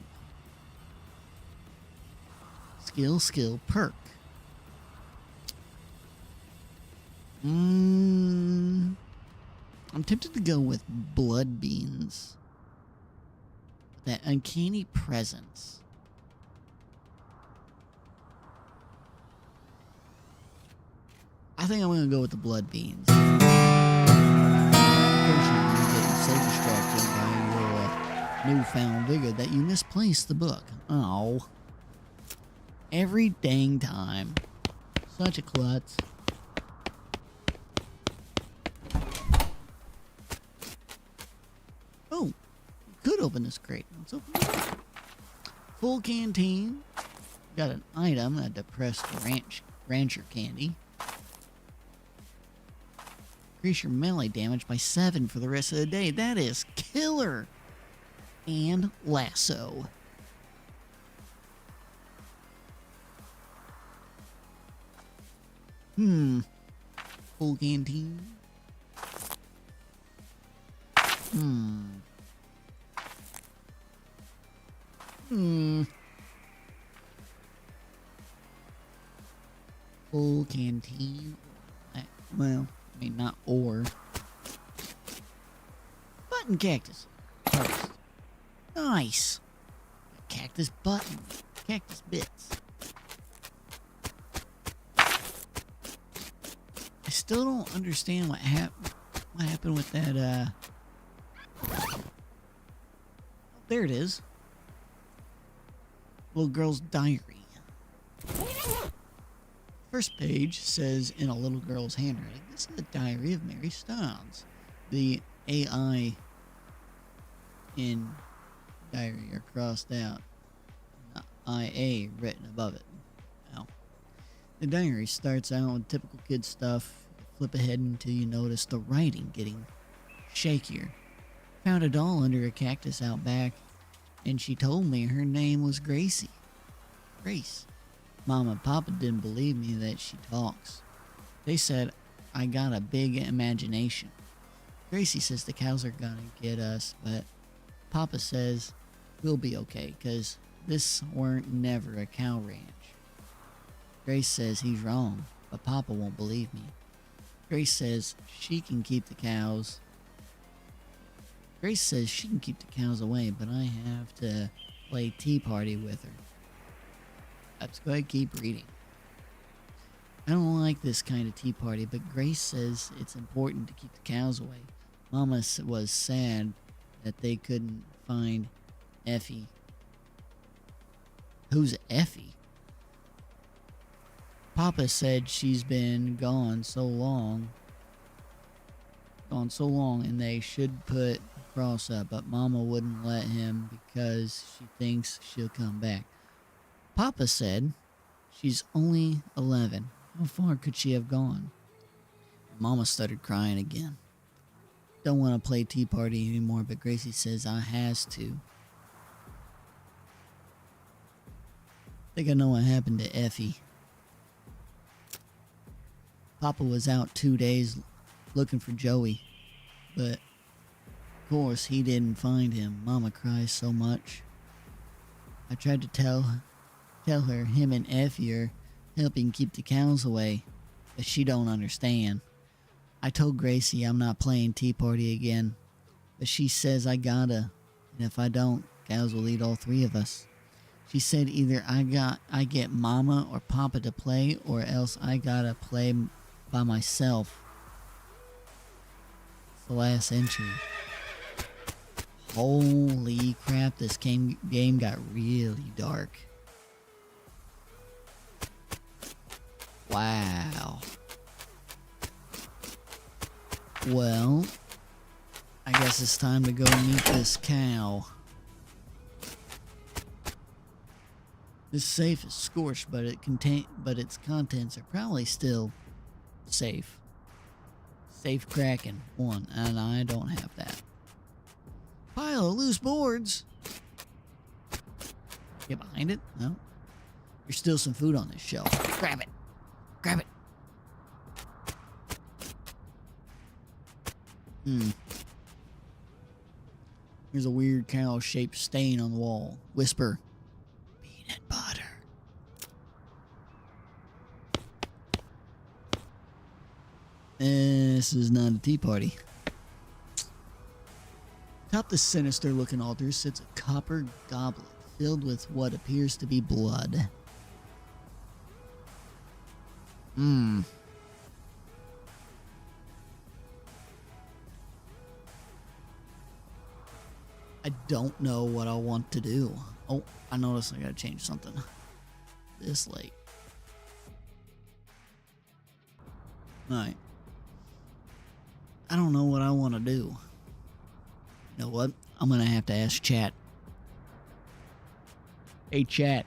Skill perk. I'm tempted to go with Blood Beans. That Uncanny Presence. I think I'm going to go with the Blood Beans. First, you're getting so distracted by your newfound vigor that you misplace the book. Oh. Every dang time. Such a klutz. Oh, could open this crate. Let's open it. Full canteen. Got an item, a depressed rancher candy. Increase your melee damage by 7 for the rest of the day. That is killer. And lasso. Full canteen. Full canteen. Well, I mean, not or. Button cactus. First. Nice. Cactus button. Cactus bits. I still don't understand what happened with that, there it is. Little girl's diary. First page says in a little girl's handwriting, this is the diary of Mary Stones. The AI in diary are crossed out. Not IA written above it. Now, the diary starts out with typical kid stuff. Flip ahead until you notice the writing getting shakier. Found a doll under a cactus out back, and she told me her name was Gracie. Grace. Mom and Papa didn't believe me that she talks. They said I got a big imagination. Gracie says the cows are gonna get us, but Papa says we'll be okay, 'cause this weren't never a cow ranch. Grace says he's wrong, but Papa won't believe me. Grace says she can keep the cows. Grace says she can keep the cows away, but I have to play tea party with her. Let's go ahead and keep reading. I don't like this kind of tea party, but Grace says it's important to keep the cows away. Mama was sad that they couldn't find Effie. Who's Effie? Papa said she's been gone so long, and they should put cross up, but Mama wouldn't let him because she thinks she'll come back. Papa said she's only 11. How far could she have gone? Mama started crying again. Don't want to play tea party anymore, but Gracie says I has to. Think I know what happened to Effie. Papa was out 2 days looking for Joey, but of course he didn't find him. Mama cries so much. I tried to tell her him and Effie are helping keep the cows away, but she don't understand. I told Gracie I'm not playing tea party again, but she says I gotta, and if I don't, cows will eat all 3 of us. She said either I get Mama or Papa to play, or else I gotta play by myself. It's the last entry. Holy crap, this game got really dark. Wow. Well, I guess it's time to go meet this cow. This safe is scorched, but its contents are probably still safe. Safe cracking 1, and I don't have that. Pile of loose boards. Get behind it? No. There's still some food on this shelf. Grab it. Grab it. There's a weird cow-shaped stain on the wall. Whisper. Peanut butter. This is not a tea party. Atop the sinister-looking altar sits a copper goblet filled with what appears to be blood. I don't know what I want to do. Oh, I noticed I gotta change something. This late. Alright. I don't know what I want to do. You know what? I'm gonna have to ask chat. Hey, chat.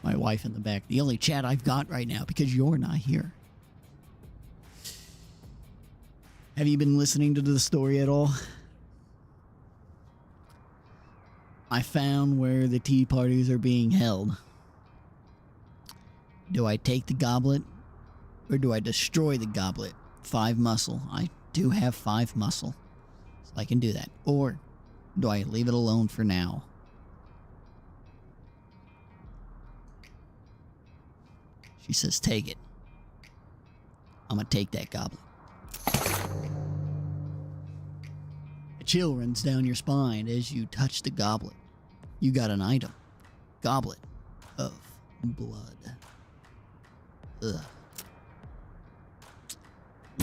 My wife in the back. The only chat I've got right now because you're not here. Have you been listening to the story at all? I found where the tea parties are being held. Do I take the goblet or do I destroy the goblet? 5 muscle. I do have 5 muscle, so I can do that. Or do I leave it alone for now? She says take it. I'm gonna take that goblet. A chill runs down your spine as you touch the goblet. You got an item. Goblet of blood. Ugh.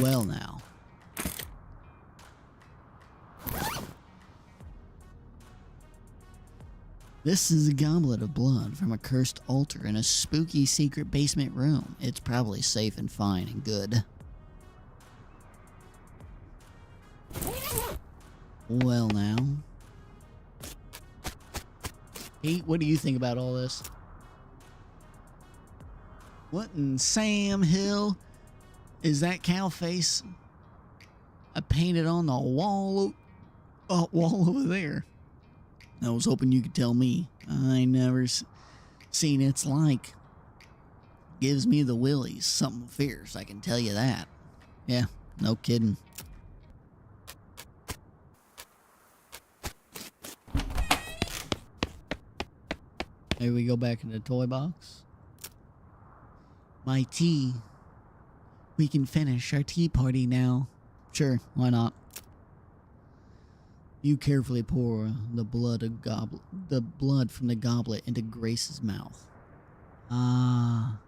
Well now. This is a goblet of blood from a cursed altar in a spooky secret basement room. It's probably safe and fine and good. Well now. Pete, what do you think about all this? What in Sam Hill is that cow face I painted on the wall over there? I was hoping you could tell me. I never seen its like. Gives me the willies. Something fierce, I can tell you that. Yeah, no kidding. Here we go back in the toy box. My tea. We can finish our tea party now. Sure, why not? You carefully pour the blood from the goblet into Grace's mouth. Ah.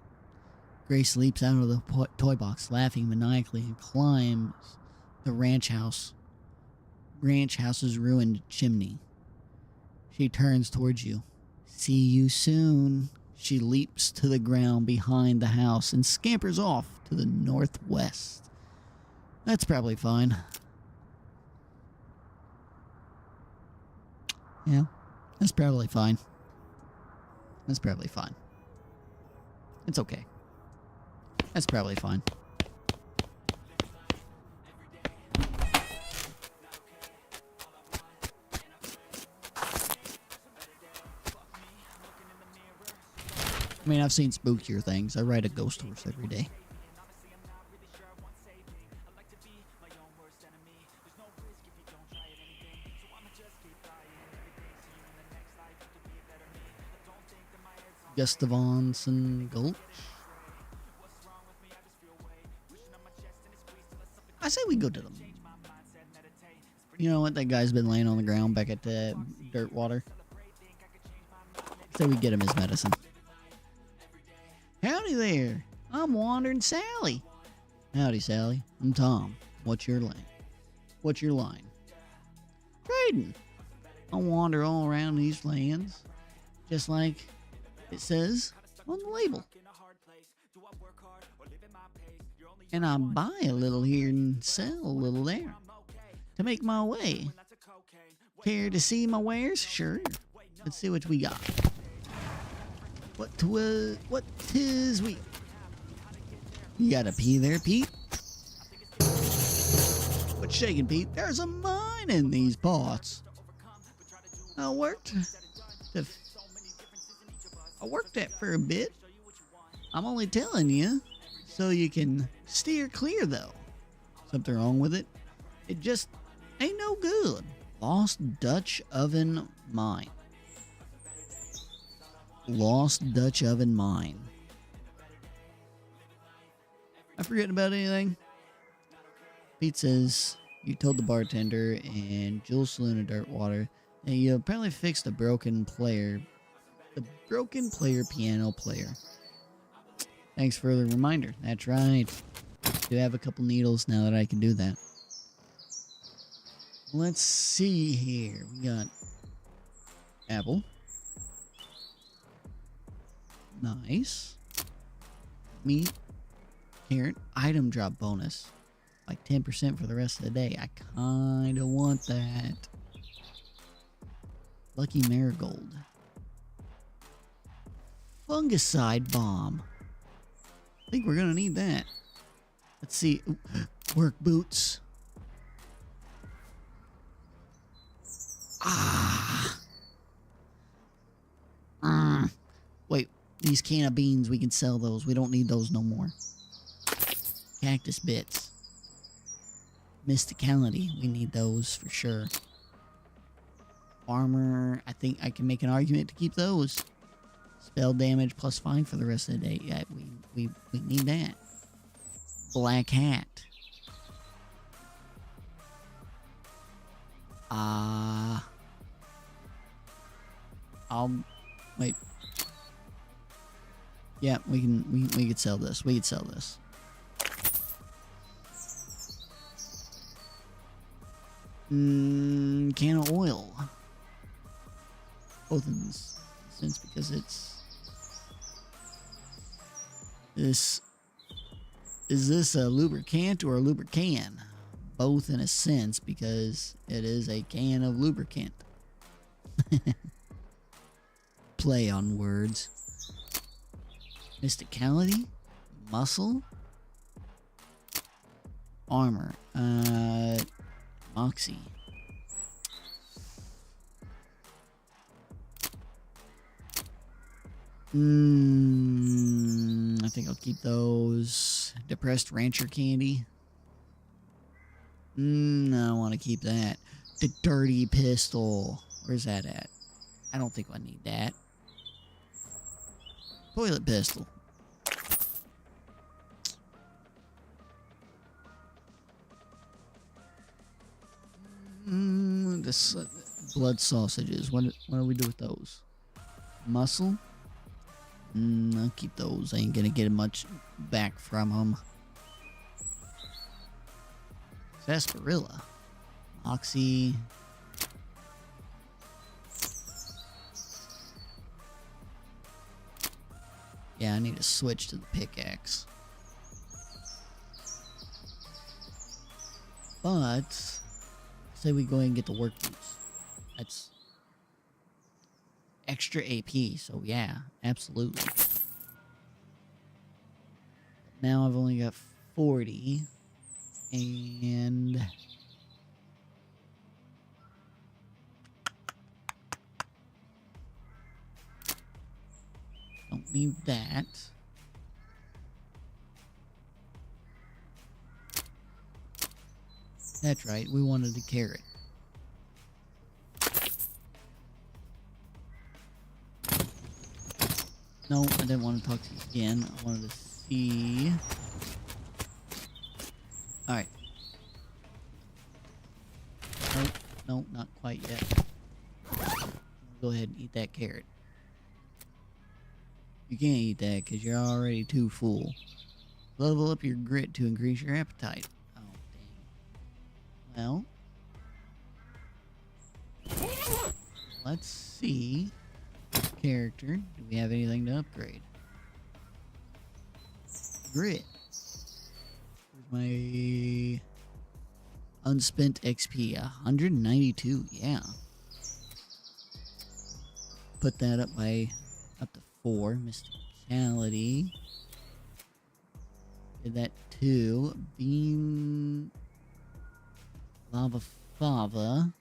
Grace leaps out of the toy box, laughing maniacally, and climbs the ranch house's ruined chimney. She turns towards you. See you soon. She leaps to the ground behind the house and scampers off to the northwest. That's probably fine. Yeah, that's probably fine. That's probably fine. It's okay. That's probably fine. I mean, I've seen spookier things. I ride a ghost horse every day. Gustavons and Gulch. I say we go to them. You know what? That guy's been laying on the ground back at the dirt water. So we get him his medicine. Howdy there. I'm Wandering Sally. Howdy, Sally. I'm Tom. What's your line? What's your line? Trading. I wander all around these lands, just like it says on the label. And I buy a little here and sell a little there to make my way. Care to see my wares? Sure. Let's see what we got. What tis we? You got a pee there, Pete? What's shaking, Pete? There's a mine in these parts. I worked that for a bit. I'm only telling you so you can steer clear, though. Something wrong with it? It just ain't no good. Lost Dutch oven mine. Lost Dutch oven mine. I forgetting about anything? Pete says you told the bartender and Jules Saloon of Dirtwater that you apparently fixed the broken player piano player. Thanks for the reminder. That's right. I do have a couple needles now that I can do that. Let's see here. We got apple. Nice. Meat. Carrot. Item drop bonus. Like 10% for the rest of the day. I kinda want that. Lucky marigold. Fungicide bomb. I think we're gonna need that. Let's see. Ooh, work boots. Wait, these can of beans, we can sell those. We don't need those no more. Cactus bits. Mysticality, we need those for sure. Armor, I think I can make an argument to keep those. Spell damage +5 for the rest of the day. Yeah, we need that. Black hat. I'll wait. Yeah, we could sell this. We could sell this. Can of oil. Both in this sense because it's this. Is this a lubricant or a lubricant? Both in a sense because it is a can of lubricant. Play on words. Mysticality, muscle, armor, moxie. I think I'll keep those. Depressed rancher candy. I want to keep that. The dirty pistol. Where's that at? I don't think I need that. Toilet pistol. The blood sausages. What do we do with those? Muscle? I'll keep those. I ain't gonna get much back from them. Sarsaparilla. Oxy. Yeah, I need to switch to the pickaxe. But say we go ahead and get the work boots. That's extra AP, so yeah, absolutely. Now I've only got 40, and don't need that. That's right, we wanted the carrot. No, I didn't want to talk to you again. I wanted to see. Alright. Nope, no, not quite yet. Go ahead and eat that carrot. You can't eat that because you're already too full. Level up your grit to increase your appetite. Oh, dang. Well, let's see. Character. Do we have anything to upgrade? Grit. Where's my unspent XP? 192. Yeah. Put that up to 4. Mysticality. Did that 2. Beam. Lava Fava.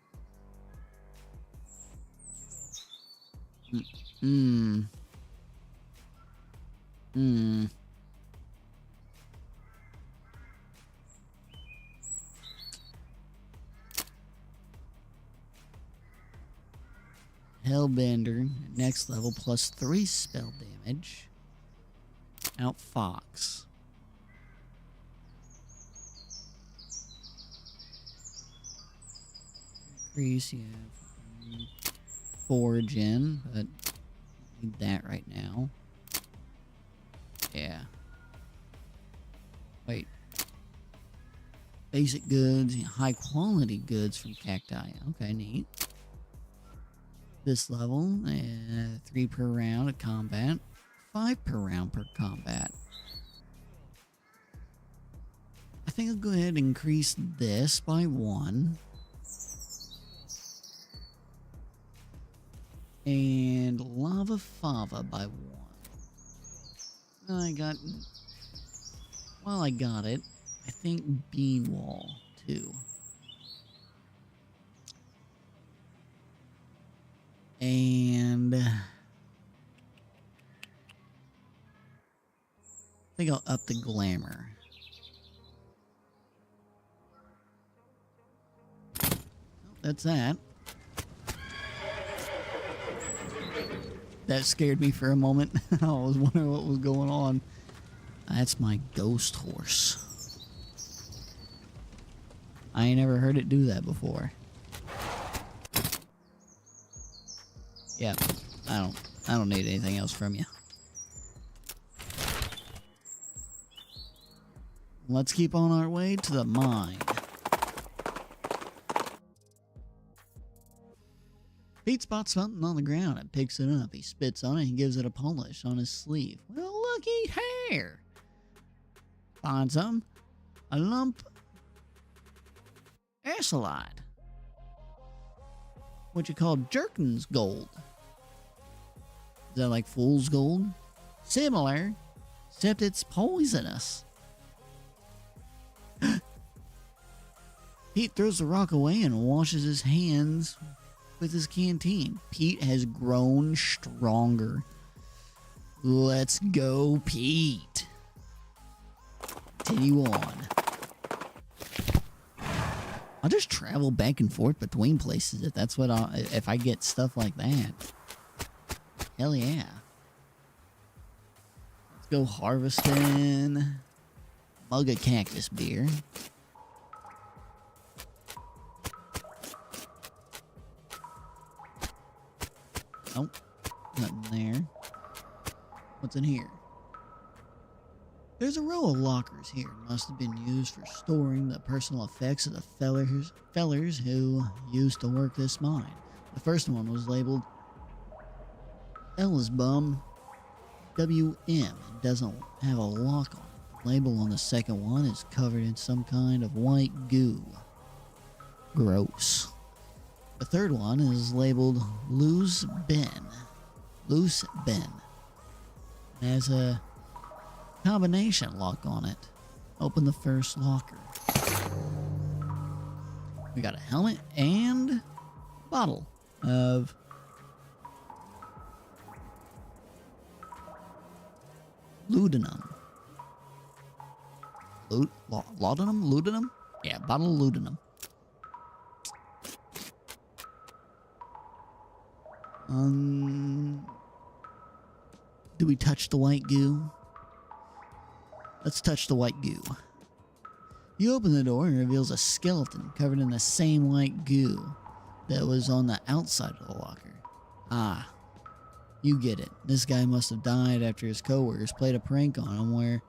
Hellbender, next level, +3 spell damage. Outfox. Increase, you have foraging, but need that right now. Yeah. Wait. Basic goods, high quality goods from cacti. Okay, neat. This level, 3 per round of combat, 5 per round per combat. I think I'll go ahead and increase this by 1. And Lava Fava by 1. While I got it, I think Bean Wall too. And I think I'll up the glamour. Oh, that's that. That scared me for a moment. I was wondering what was going on. That's my ghost horse. I ain't never heard it do that before. Yeah, I don't need anything else from you. Let's keep on our way to the mine. Pete spots something on the ground and picks it up. He spits on it and gives it a polish on his sleeve. Well, looky here. Find something. A lump. Airsolite. What you call Jerkins gold. Is that like fool's gold? Similar, except it's poisonous. Pete throws the rock away and washes his hands with his canteen. Pete has grown stronger. Let's go, Pete. Continue on. I'll just travel back and forth between places if that's what if I get stuff like that. Hell yeah. Let's go harvesting. Mug of cactus beer. Nope. Nothing there. What's in here? There's a row of lockers here. Must have been used for storing the personal effects of the fellers who used to work this mine. The first one was labeled Ellisbum WM and doesn't have a lock on it. The label on the second one is covered in some kind of white goo. Gross. The third one is labeled Loose Bin. Loose Bin. It has a combination lock on it. Open the first locker. We got a helmet and bottle of laudanum. Laudanum? Laudanum? Yeah, bottle of laudanum. Do we touch the white goo? Let's touch the white goo. You open the door and it reveals a skeleton covered in the same white goo that was on the outside of the locker. Ah, you get it. This guy must have died after his coworkers played a prank on him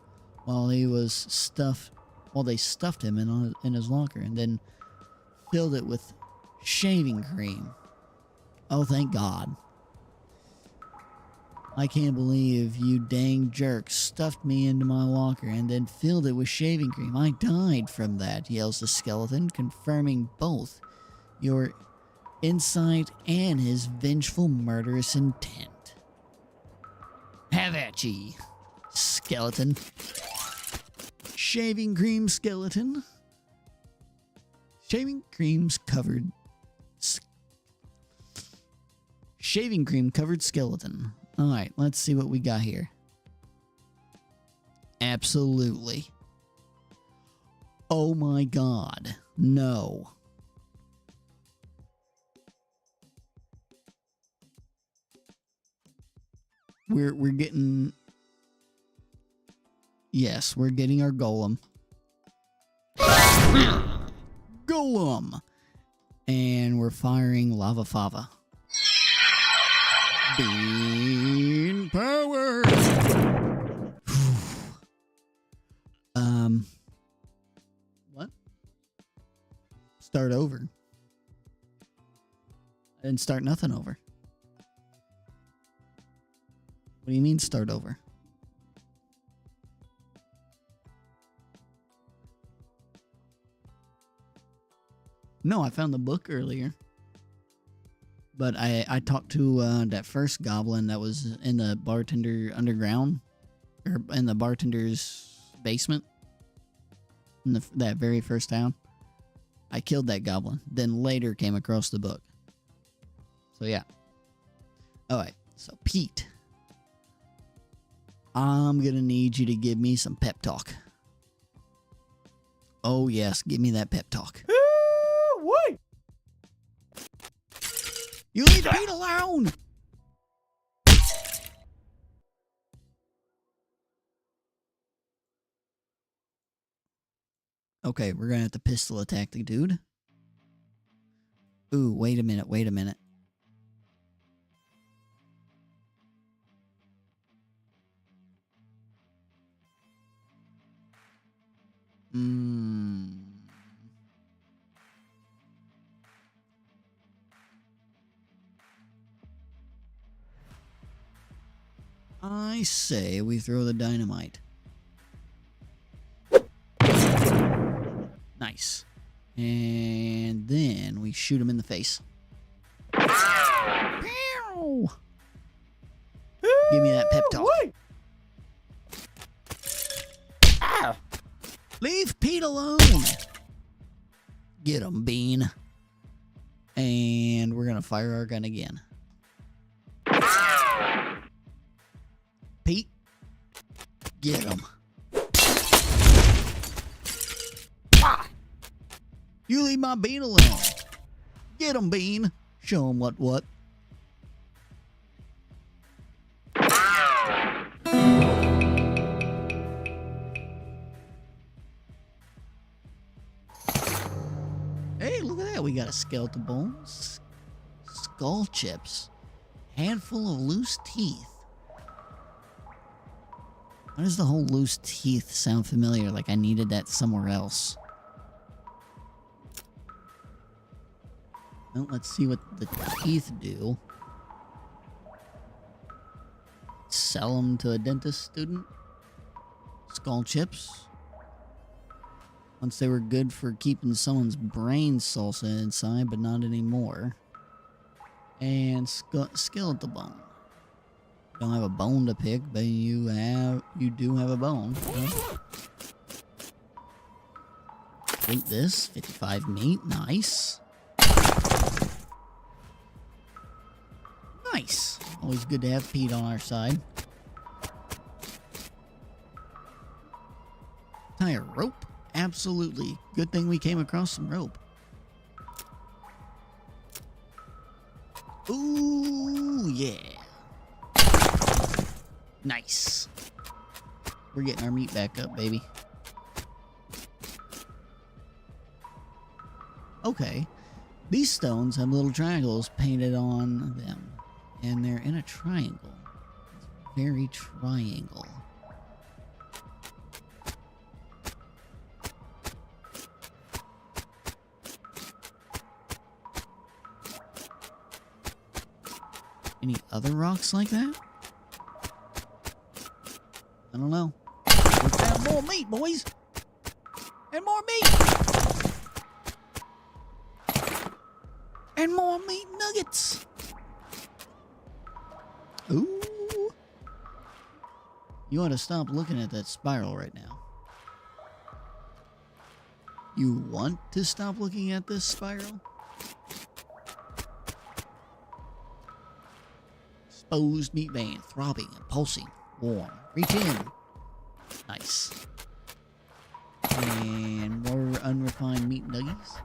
while they stuffed him in his locker and then filled it with shaving cream. Oh, thank God. I can't believe you dang jerks stuffed me into my locker and then filled it with shaving cream. I died from that, yells the skeleton, confirming both your insight and his vengeful murderous intent. Have at ye, skeleton. Shaving cream skeleton. Shaving cream covered skeleton. Alright, let's see what we got here. Absolutely. Oh my God. No. We're getting... Yes, we're getting our golem. Golem! And we're firing lava fava. Bean power! What? Start over. I didn't start nothing over. What do you mean start over? No, I found the book earlier. But I talked to that first goblin that was in the bartender underground, or in the bartender's basement, in that very first town. I killed that goblin, then later came across the book. So yeah. Alright, so Pete, I'm gonna need you to give me some pep talk. Oh yes, give me that pep talk. Wait! You leave Pete alone! Okay, we're gonna have to pistol attack the dude. Ooh, wait a minute. I say we throw the dynamite. Nice. And then we shoot him in the face. Pew! Give me that pep talk. Leave Pete alone. Get him, Bean. And we're going to fire our gun again. Pete, get him. You leave my Bean alone. Get him, Bean. Show him what. Hey, look at that. We got a skeleton bones, skull chips, handful of loose teeth. Why does the whole loose teeth sound familiar? Like I needed that somewhere else. Well, let's see what the teeth do. Sell them to a dentist student. Skull chips. Once they were good for keeping someone's brain salsa inside, but not anymore. And skeletal bone. You don't have a bone to pick, but you do have a bone. Huh? Drink this. 55 meat. Nice. Nice. Always good to have Pete on our side. Tie a rope? Absolutely. Good thing we came across some rope. Ooh, yeah. Nice. We're getting our meat back up, baby. Okay. These stones have little triangles painted on them. And they're in a triangle. It's very triangle. Any other rocks like that? I don't know. We found more meat, boys! And more meat! And more meat nuggets! Ooh! You ought to stop looking at that spiral right now. You want to stop looking at this spiral? Exposed meat vein, throbbing and pulsing, warm. Reach in. Nice. And more unrefined meat nuggies.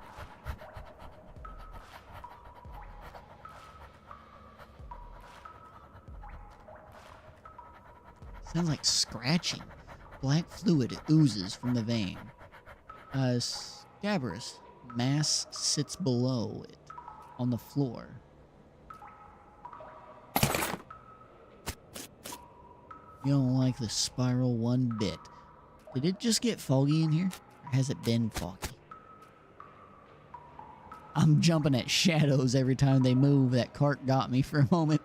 Sounds like scratching. Black fluid oozes from the vein. A scabrous mass sits below it on the floor. You don't like the spiral one bit. Did it just get foggy in here? Or has it been foggy? I'm jumping at shadows every time they move. That cart got me for a moment.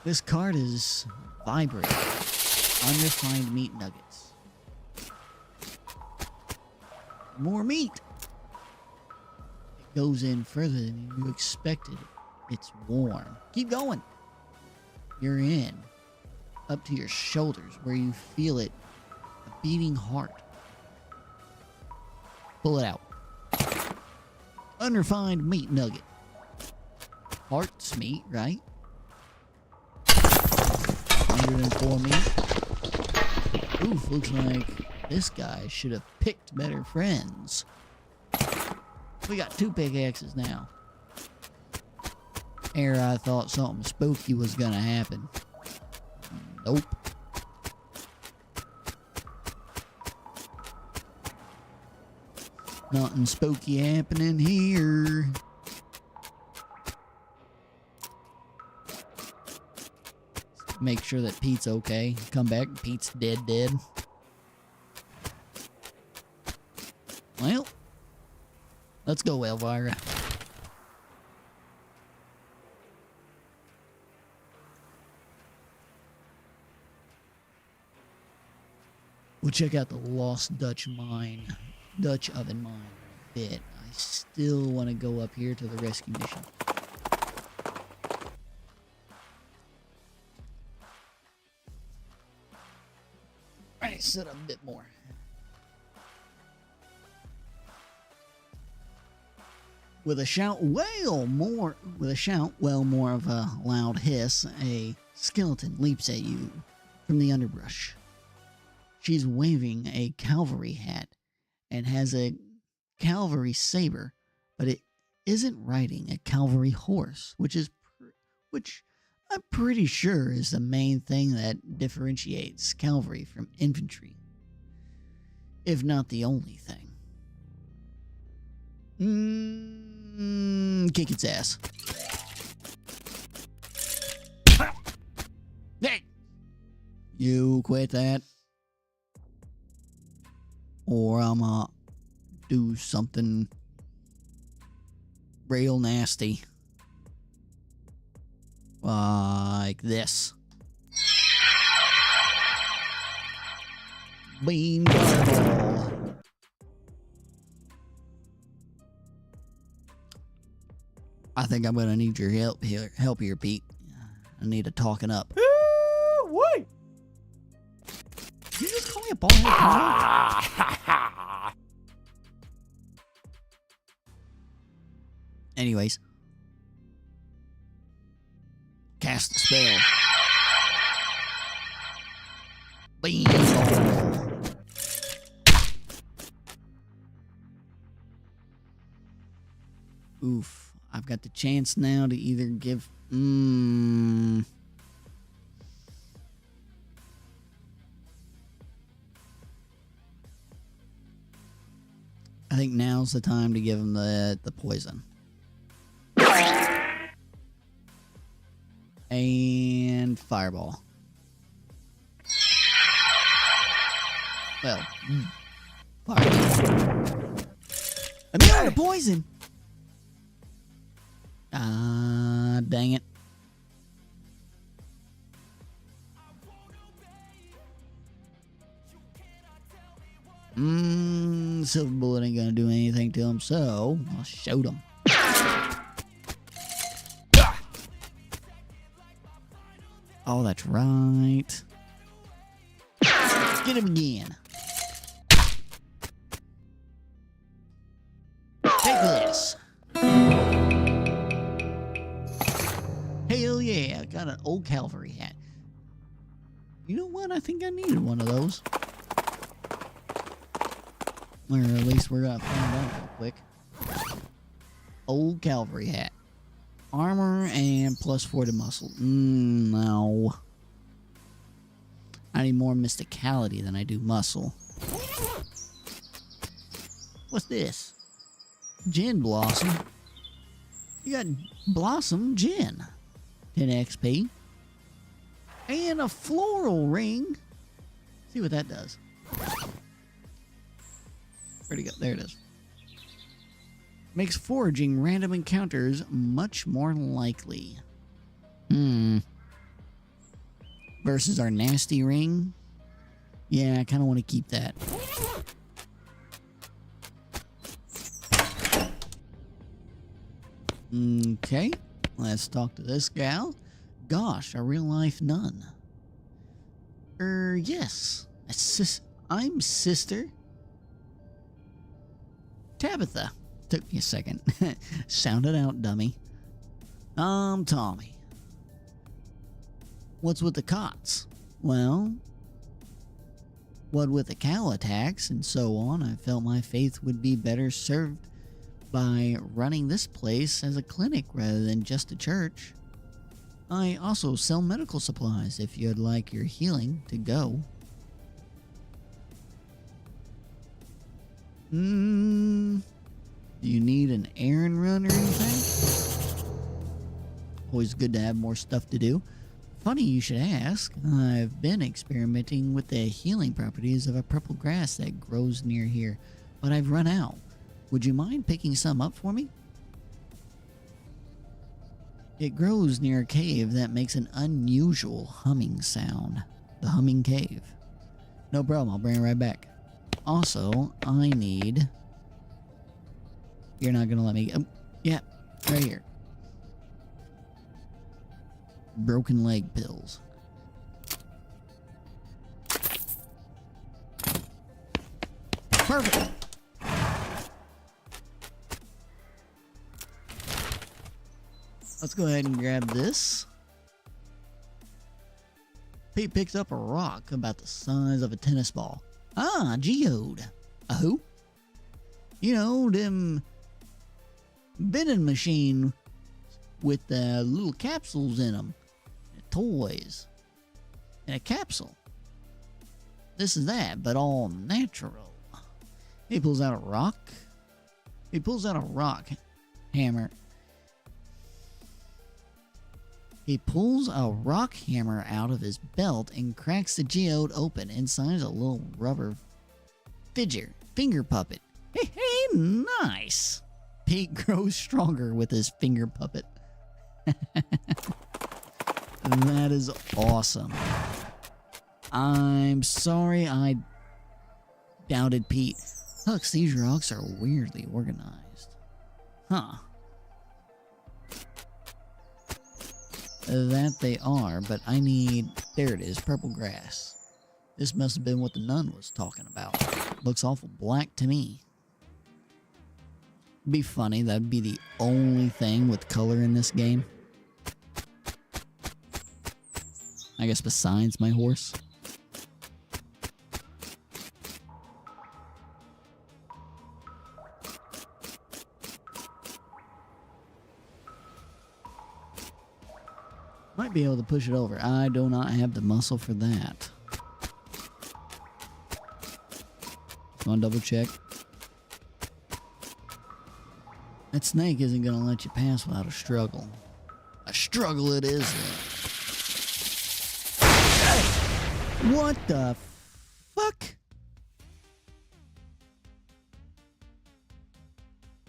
This cart is vibrating. Unrefined meat nuggets. More meat. It goes in further than you expected. It's warm. Keep going. You're in. Up to your shoulders where you feel it. A beating heart. Pull it out. Unrefined meat nugget. Heart's meat, right? 104 meat. Oof, looks like this guy should have picked better friends. We got 2 pickaxes now. Ere I thought something spooky was gonna happen. Nope. Nothing spooky happening here. Make sure that Pete's okay. Come back, Pete's dead. Well, let's go, Elvira. We'll check out the Lost Dutch Mine, Dutch Oven Mine in a bit. I still want to go up here to the rescue mission. Alright, set up a bit more. With a shout, well, more of a loud hiss, a skeleton leaps at you from the underbrush. She's waving a cavalry hat and has a cavalry saber, but it isn't riding a cavalry horse, which I'm pretty sure is the main thing that differentiates cavalry from infantry, if not the only thing. Kick its ass. Hey! You quit that, or I'ma do something real nasty. Like this. Beam fireball. I think I'm gonna need your help here, Pete. I need a talking up. Wait! Did you just call me a bald-headed clown? Anyways. Cast the spell. Beam ball. Oof. I've got the chance now to either give... I think now's the time to give him the poison. And fireball. Well, fireball. I'm out of poison. Ah, dang it. Silver bullet ain't gonna do anything to him, so I'll shoot him. Oh, that's right. Get him again. Take this. Hell yeah, I got an old cavalry hat. You know what? I think I needed one of those. Or at least we're gonna find out real quick. Old cavalry hat. Armor and +4 to muscle. No. I need more mysticality than I do muscle. What's this? Gin Blossom. You got Blossom Gin. 10 XP. And a floral ring. See what that does. Where'd it go? There it is. Makes foraging random encounters much more likely. Versus our nasty ring. Yeah, I kind of want to keep that. Okay, let's talk to this gal. Gosh, a real life nun. Yes. I'm Sister Tabitha. Took me a second. Sound it out, dummy. I'm Tommy. What's with the cots? Well, what with the cow attacks and so on, I felt my faith would be better served by running this place as a clinic rather than just a church. I also sell medical supplies if you'd like your healing to go. Do you need an errand run or anything? Always good to have more stuff to do. Funny you should ask. I've been experimenting with the healing properties of a purple grass that grows near here, but I've run out. Would you mind picking some up for me? It grows near a cave that makes an unusual humming sound. The humming cave. No problem, I'll bring it right back. Also, I need... You're not gonna let me... Oh, yeah, right here. Broken leg pills. Perfect! Let's go ahead and grab this. Pete picks up a rock about the size of a tennis ball. Ah, geode. A who? You know, them vending machine with the little capsules in them. Toys. And a capsule. This is that, but all natural. He pulls out a rock. He pulls out a rock hammer. He pulls a rock hammer out of his belt and cracks the geode open. Inside is a little rubber finger puppet. Hey, nice. Pete grows stronger with his finger puppet. That is awesome. I'm sorry I Doubted Pete. Hux, these rocks are weirdly organized. Huh. That they are, but I need... There it is, purple grass. This must have been what the nun was talking about. Looks awful black to me. Be funny, that'd be the only thing with color in this game. I guess besides my horse. Might be able to push it over. I do not have the muscle for that. Want to double check? That snake isn't going to let you pass without a struggle. A struggle it is. What the fuck?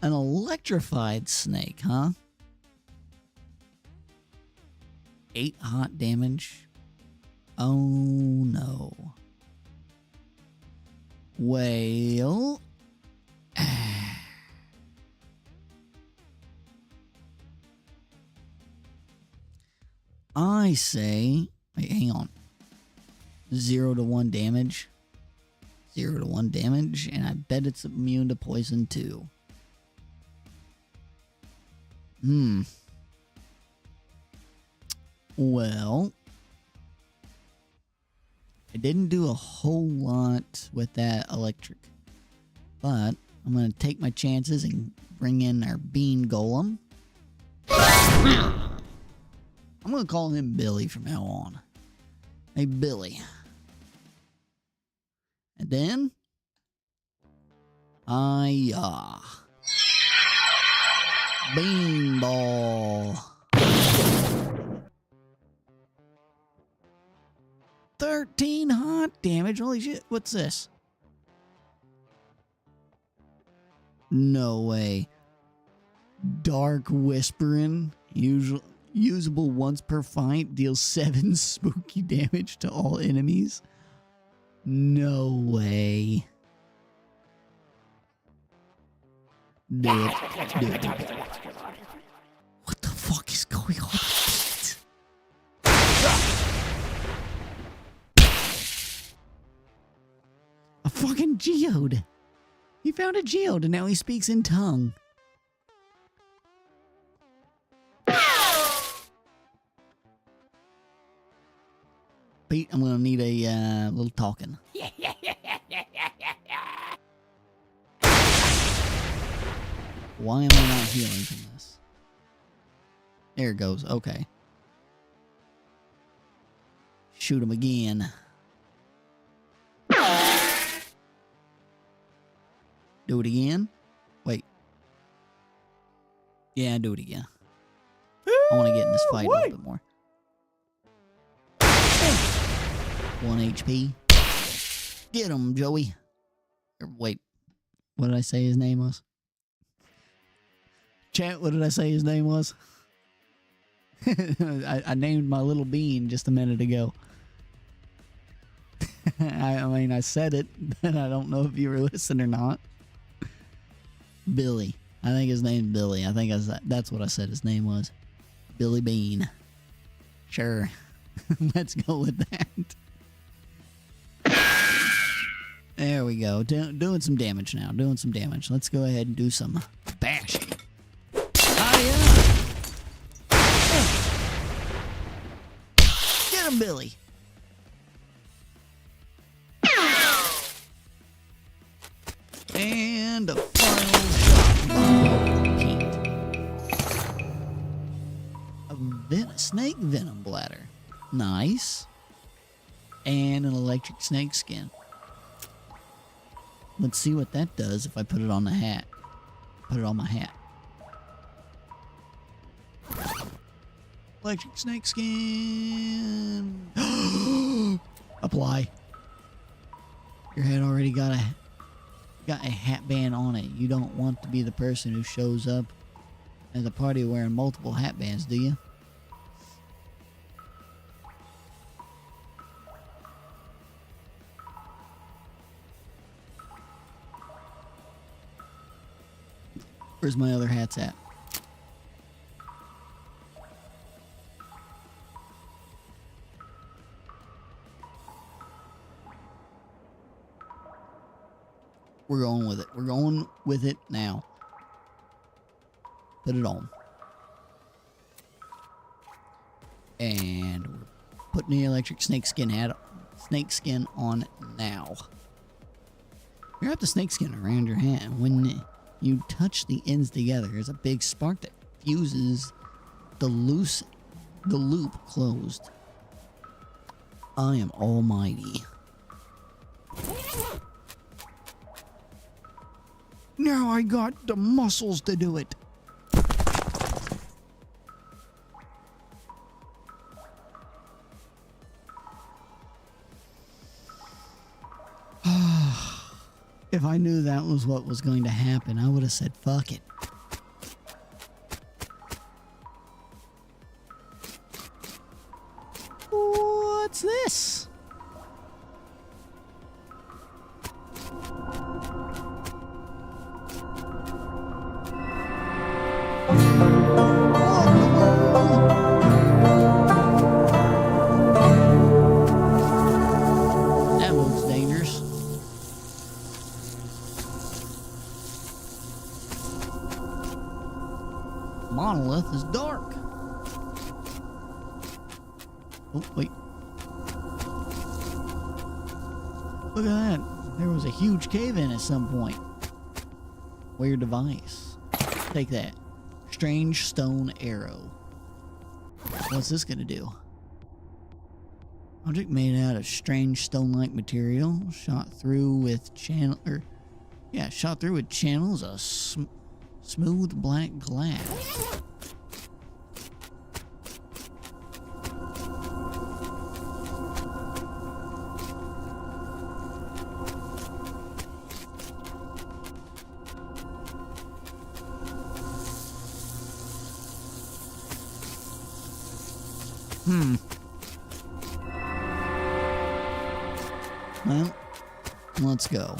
An electrified snake, huh? 8 hot damage. Oh no. Well. I say. Wait, hang on. 0 to 1 damage. 0 to 1 damage, and I bet it's immune to poison too. Well, I didn't do a whole lot with that electric, but I'm going to take my chances and bring in our bean golem. I'm going to call him Billy from now on. Hey, Billy. And then, bean ball. 13 hot damage. Holy shit. What's this? No way. Dark Whispering. Usable once per fight. Deals 7 spooky damage to all enemies. No way. Do it. Do it. What the fuck is going on? A fucking geode. He found a geode and now he speaks in tongue. Pete, I'm gonna need a little talking. Why am I not healing from this? There it goes. Okay. Shoot him again. Do it again. Wait. Yeah, do it again. I want to get in this fight a little bit more. 1 HP. Get him, Joey. Or wait. What did I say his name was? Chat, what did I say his name was? I named my little bean just a minute ago. I mean, I said it, but I don't know if you were listening or not. Billy. I think his name's Billy. I think that's what I said his name was. Billy Bean. Sure. Let's go with that. There we go. Doing some damage now. Doing some damage. Let's go ahead and do some bashing. Oh, yeah. Get him, Billy. And a final shot by Pete. A snake venom bladder. Nice. And an electric snake skin. Let's see what that does if I put it on the hat. Put it on my hat. Electric snake skin. Apply. Your head already got a hat band on it. You don't want to be the person who shows up at the party wearing multiple hat bands, do you? Where's my other hats at? We're going with it. We're going with it now. Put it on. And we're putting the electric snakeskin on now. You wrap the snakeskin around your hand. When you touch the ends together, there's a big spark that fuses the loop closed. I am almighty. Now I got the muscles to do it. If I knew that was what was going to happen, I would have said, fuck it. What's this? That looks dangerous. Monolith is dark. Oh, wait. Look at that. There was a huge cave-in at some point. Weird device. Take that. Strange stone arrow. What's this gonna do? Object made out of strange stone-like material. Shot through with channels of smooth black glass. Well, let's go.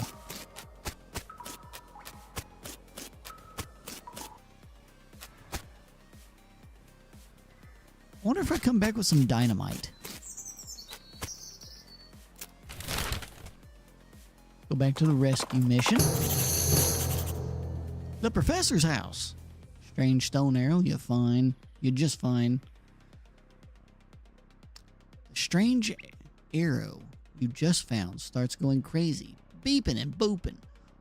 I wonder if I come back with some dynamite. Go back to the rescue mission. The professor's house. Strange stone arrow, you just find. The strange arrow you just found starts going crazy, beeping and booping,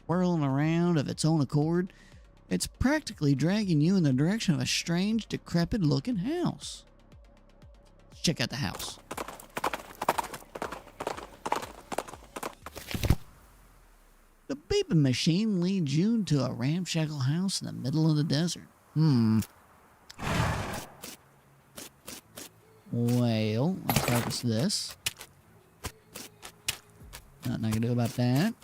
whirling around of its own accord. It's practically dragging you in the direction of a strange, decrepit-looking house. Let's check out the house. The beeping machine leads you to a ramshackle house in the middle of the desert. Well, let's harvest this. Nothing I can do about that.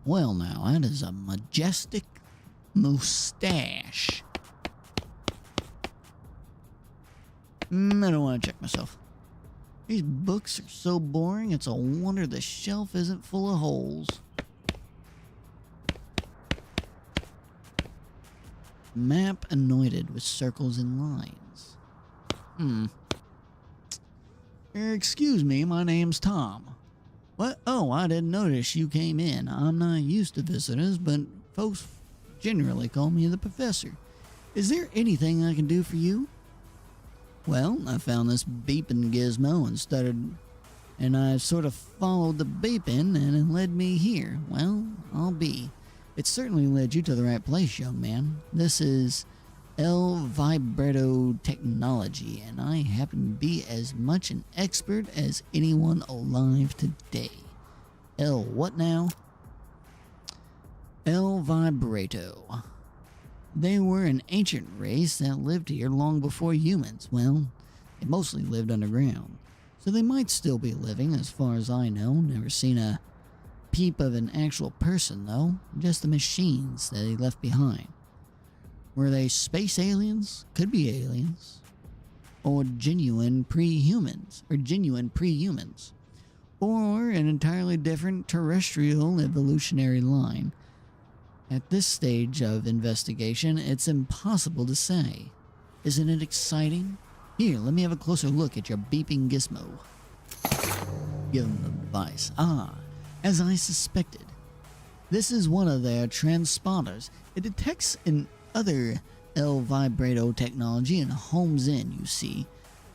Well, now, that is a majestic mustache. I don't want to check myself. These books are so boring, it's a wonder the shelf isn't full of holes. Map anointed with circles and lines. Excuse me, my name's Tom. What? Oh, I didn't notice you came in. I'm not used to visitors, but folks generally call me the professor. Is there anything I can do for you? Well, I found this beeping gizmo and I sort of followed the beeping and it led me here. Well, it certainly led you to the right place, young man. This is L Vibretto technology, and I happen to be as much an expert as anyone alive today. L what now? L Vibretto. They were an ancient race that lived here long before humans. Well, they mostly lived underground, so they might still be living as far as I know. Never seen a peep of an actual person, though. Just the machines that they left behind. Were they space aliens? Could be aliens. Or genuine pre-humans. or an entirely different terrestrial evolutionary line. At this stage of investigation, it's impossible to say. Isn't it exciting? Here, let me have a closer look at your beeping gizmo. Give him the device. Ah, as I suspected. This is one of their transponders. It detects an other L vibrato technology and homes in, you see.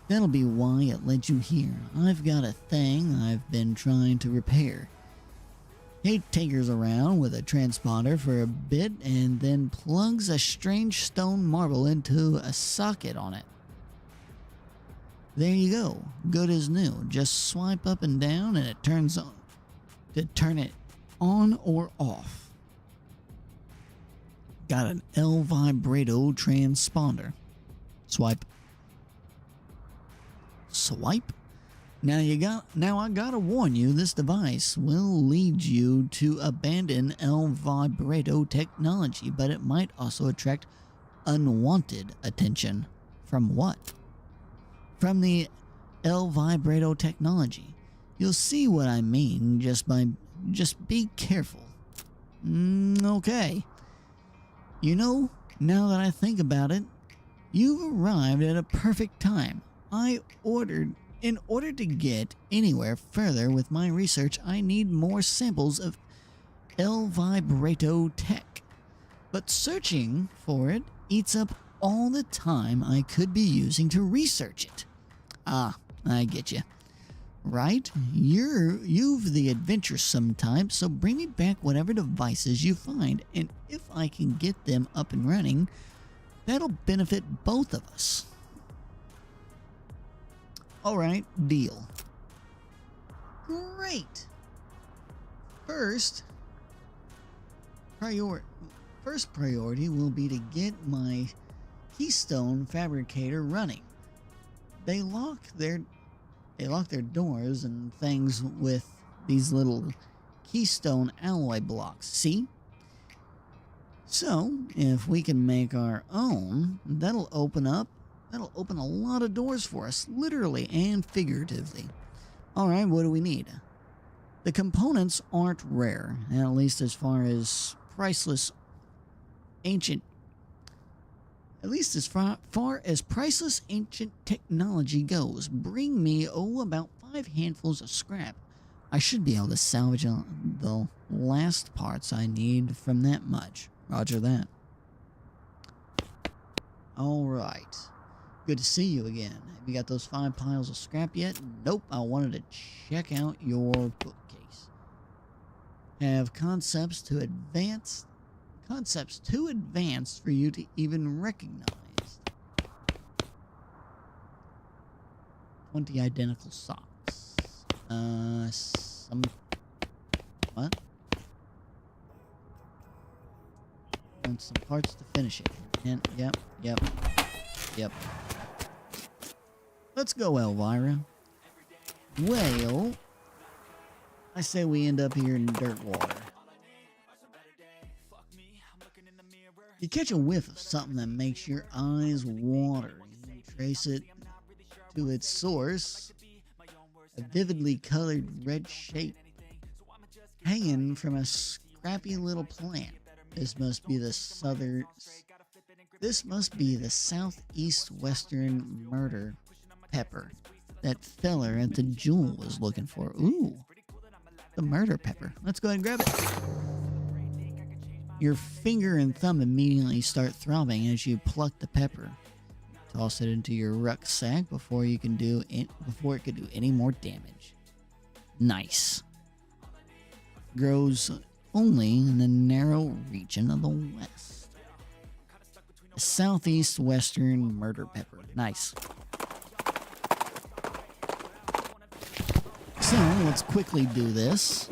That'll be why it led you here. I've got a thing I've been trying to repair. He tinkers around with a transponder for a bit and then plugs a strange stone marble into a socket on it. There you go. Good as new. Just swipe up and down and it turns on. To turn it on or off. Got an L vibrato transponder. Swipe. Swipe. Now I gotta warn you, this device will lead you to abandon L vibrato technology, but it might also attract unwanted attention. From what? From the L vibrato technology. You'll see what I mean just be careful. Okay. You know, now that I think about it, you've arrived at a perfect time. In order to get anywhere further with my research, I need more samples of L vibrato tech. But searching for it eats up all the time I could be using to research it. Ah, I get you. Right? You've the adventuresome type, so bring me back whatever devices you find, and if I can get them up and running, that'll benefit both of us. Alright, deal. Great! First priority will be to get my keystone fabricator running. They lock their doors and things with these little keystone alloy blocks, see? So, if we can make our own, that'll open a lot of doors for us, literally and figuratively. Alright, what do we need? The components aren't rare, at least as far as priceless ancient technology goes. Bring me, about 5 handfuls of scrap. I should be able to salvage the last parts I need from that much. Roger that. Alright. Good to see you again. Have you got those 5 piles of scrap yet? Nope, I wanted to check out your bookcase. Have concepts too advanced for you to even recognize. 20 identical socks. What? And some parts to finish it. And, yep. Let's go, Elvira. Well, I say we end up here in dirt water. You catch a whiff of something that makes your eyes water. You trace it to its source, a vividly colored red shape hanging from a scrappy little plant. This must be the southeast western murder pepper that feller at the Jewel was looking for. Ooh, the murder pepper. Let's go ahead and grab it. Your finger and thumb immediately start throbbing as you pluck the pepper. Toss it into your rucksack before it could do any more damage. Nice. Grows only in the narrow region of the west. Southeast western murder pepper. Nice. So let's quickly do this.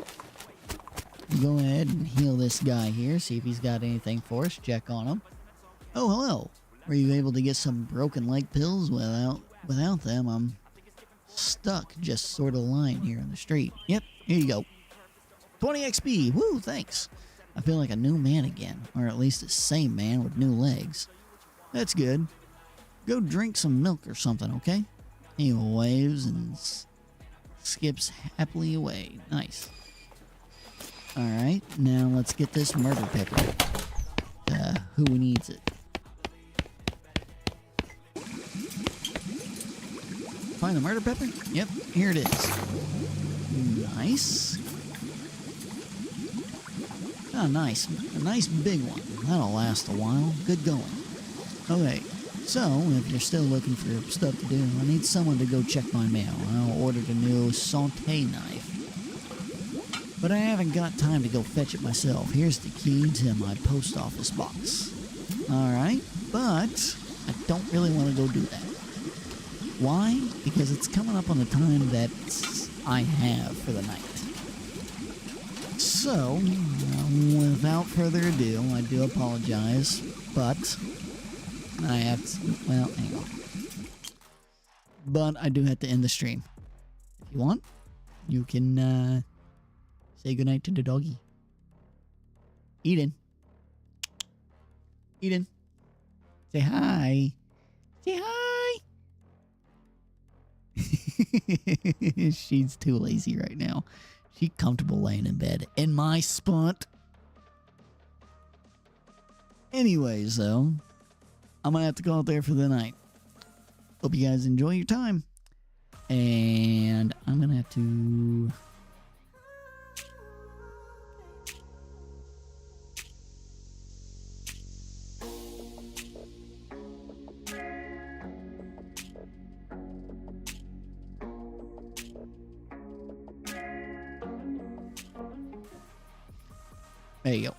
Go ahead and heal this guy here. See if he's got anything for us. Check on him. Oh, hello. Were you able to get some broken leg pills? Without them, I'm stuck just sort of lying here in the street. Yep, here you go. 20 XP. Woo, thanks. I feel like a new man again. Or at least the same man with new legs. That's good. Go drink some milk or something, okay? He waves and skips happily away. Nice. Alright, now let's get this murder pepper. Who needs it? Find the murder pepper? Yep, here it is. Nice. Ah, nice. A nice big one. That'll last a while. Good going. Okay, so if you're still looking for stuff to do, I need someone to go check my mail. I ordered a new Santé knife. But I haven't got time to go fetch it myself. Here's the key to my post office box. Alright, but I don't really want to go do that. Why? Because it's coming up on the time that I have for the night. So, without further ado, I do apologize, but I have to, well, hang on. But I do have to end the stream. If you want, you can say goodnight to the doggy. Eden. Eden. Say hi. Say hi. She's too lazy right now. She's comfortable laying in bed in my spot. Anyways, though, I'm gonna have to go out there for the night. Hope you guys enjoy your time. And I'm gonna have to... There you go.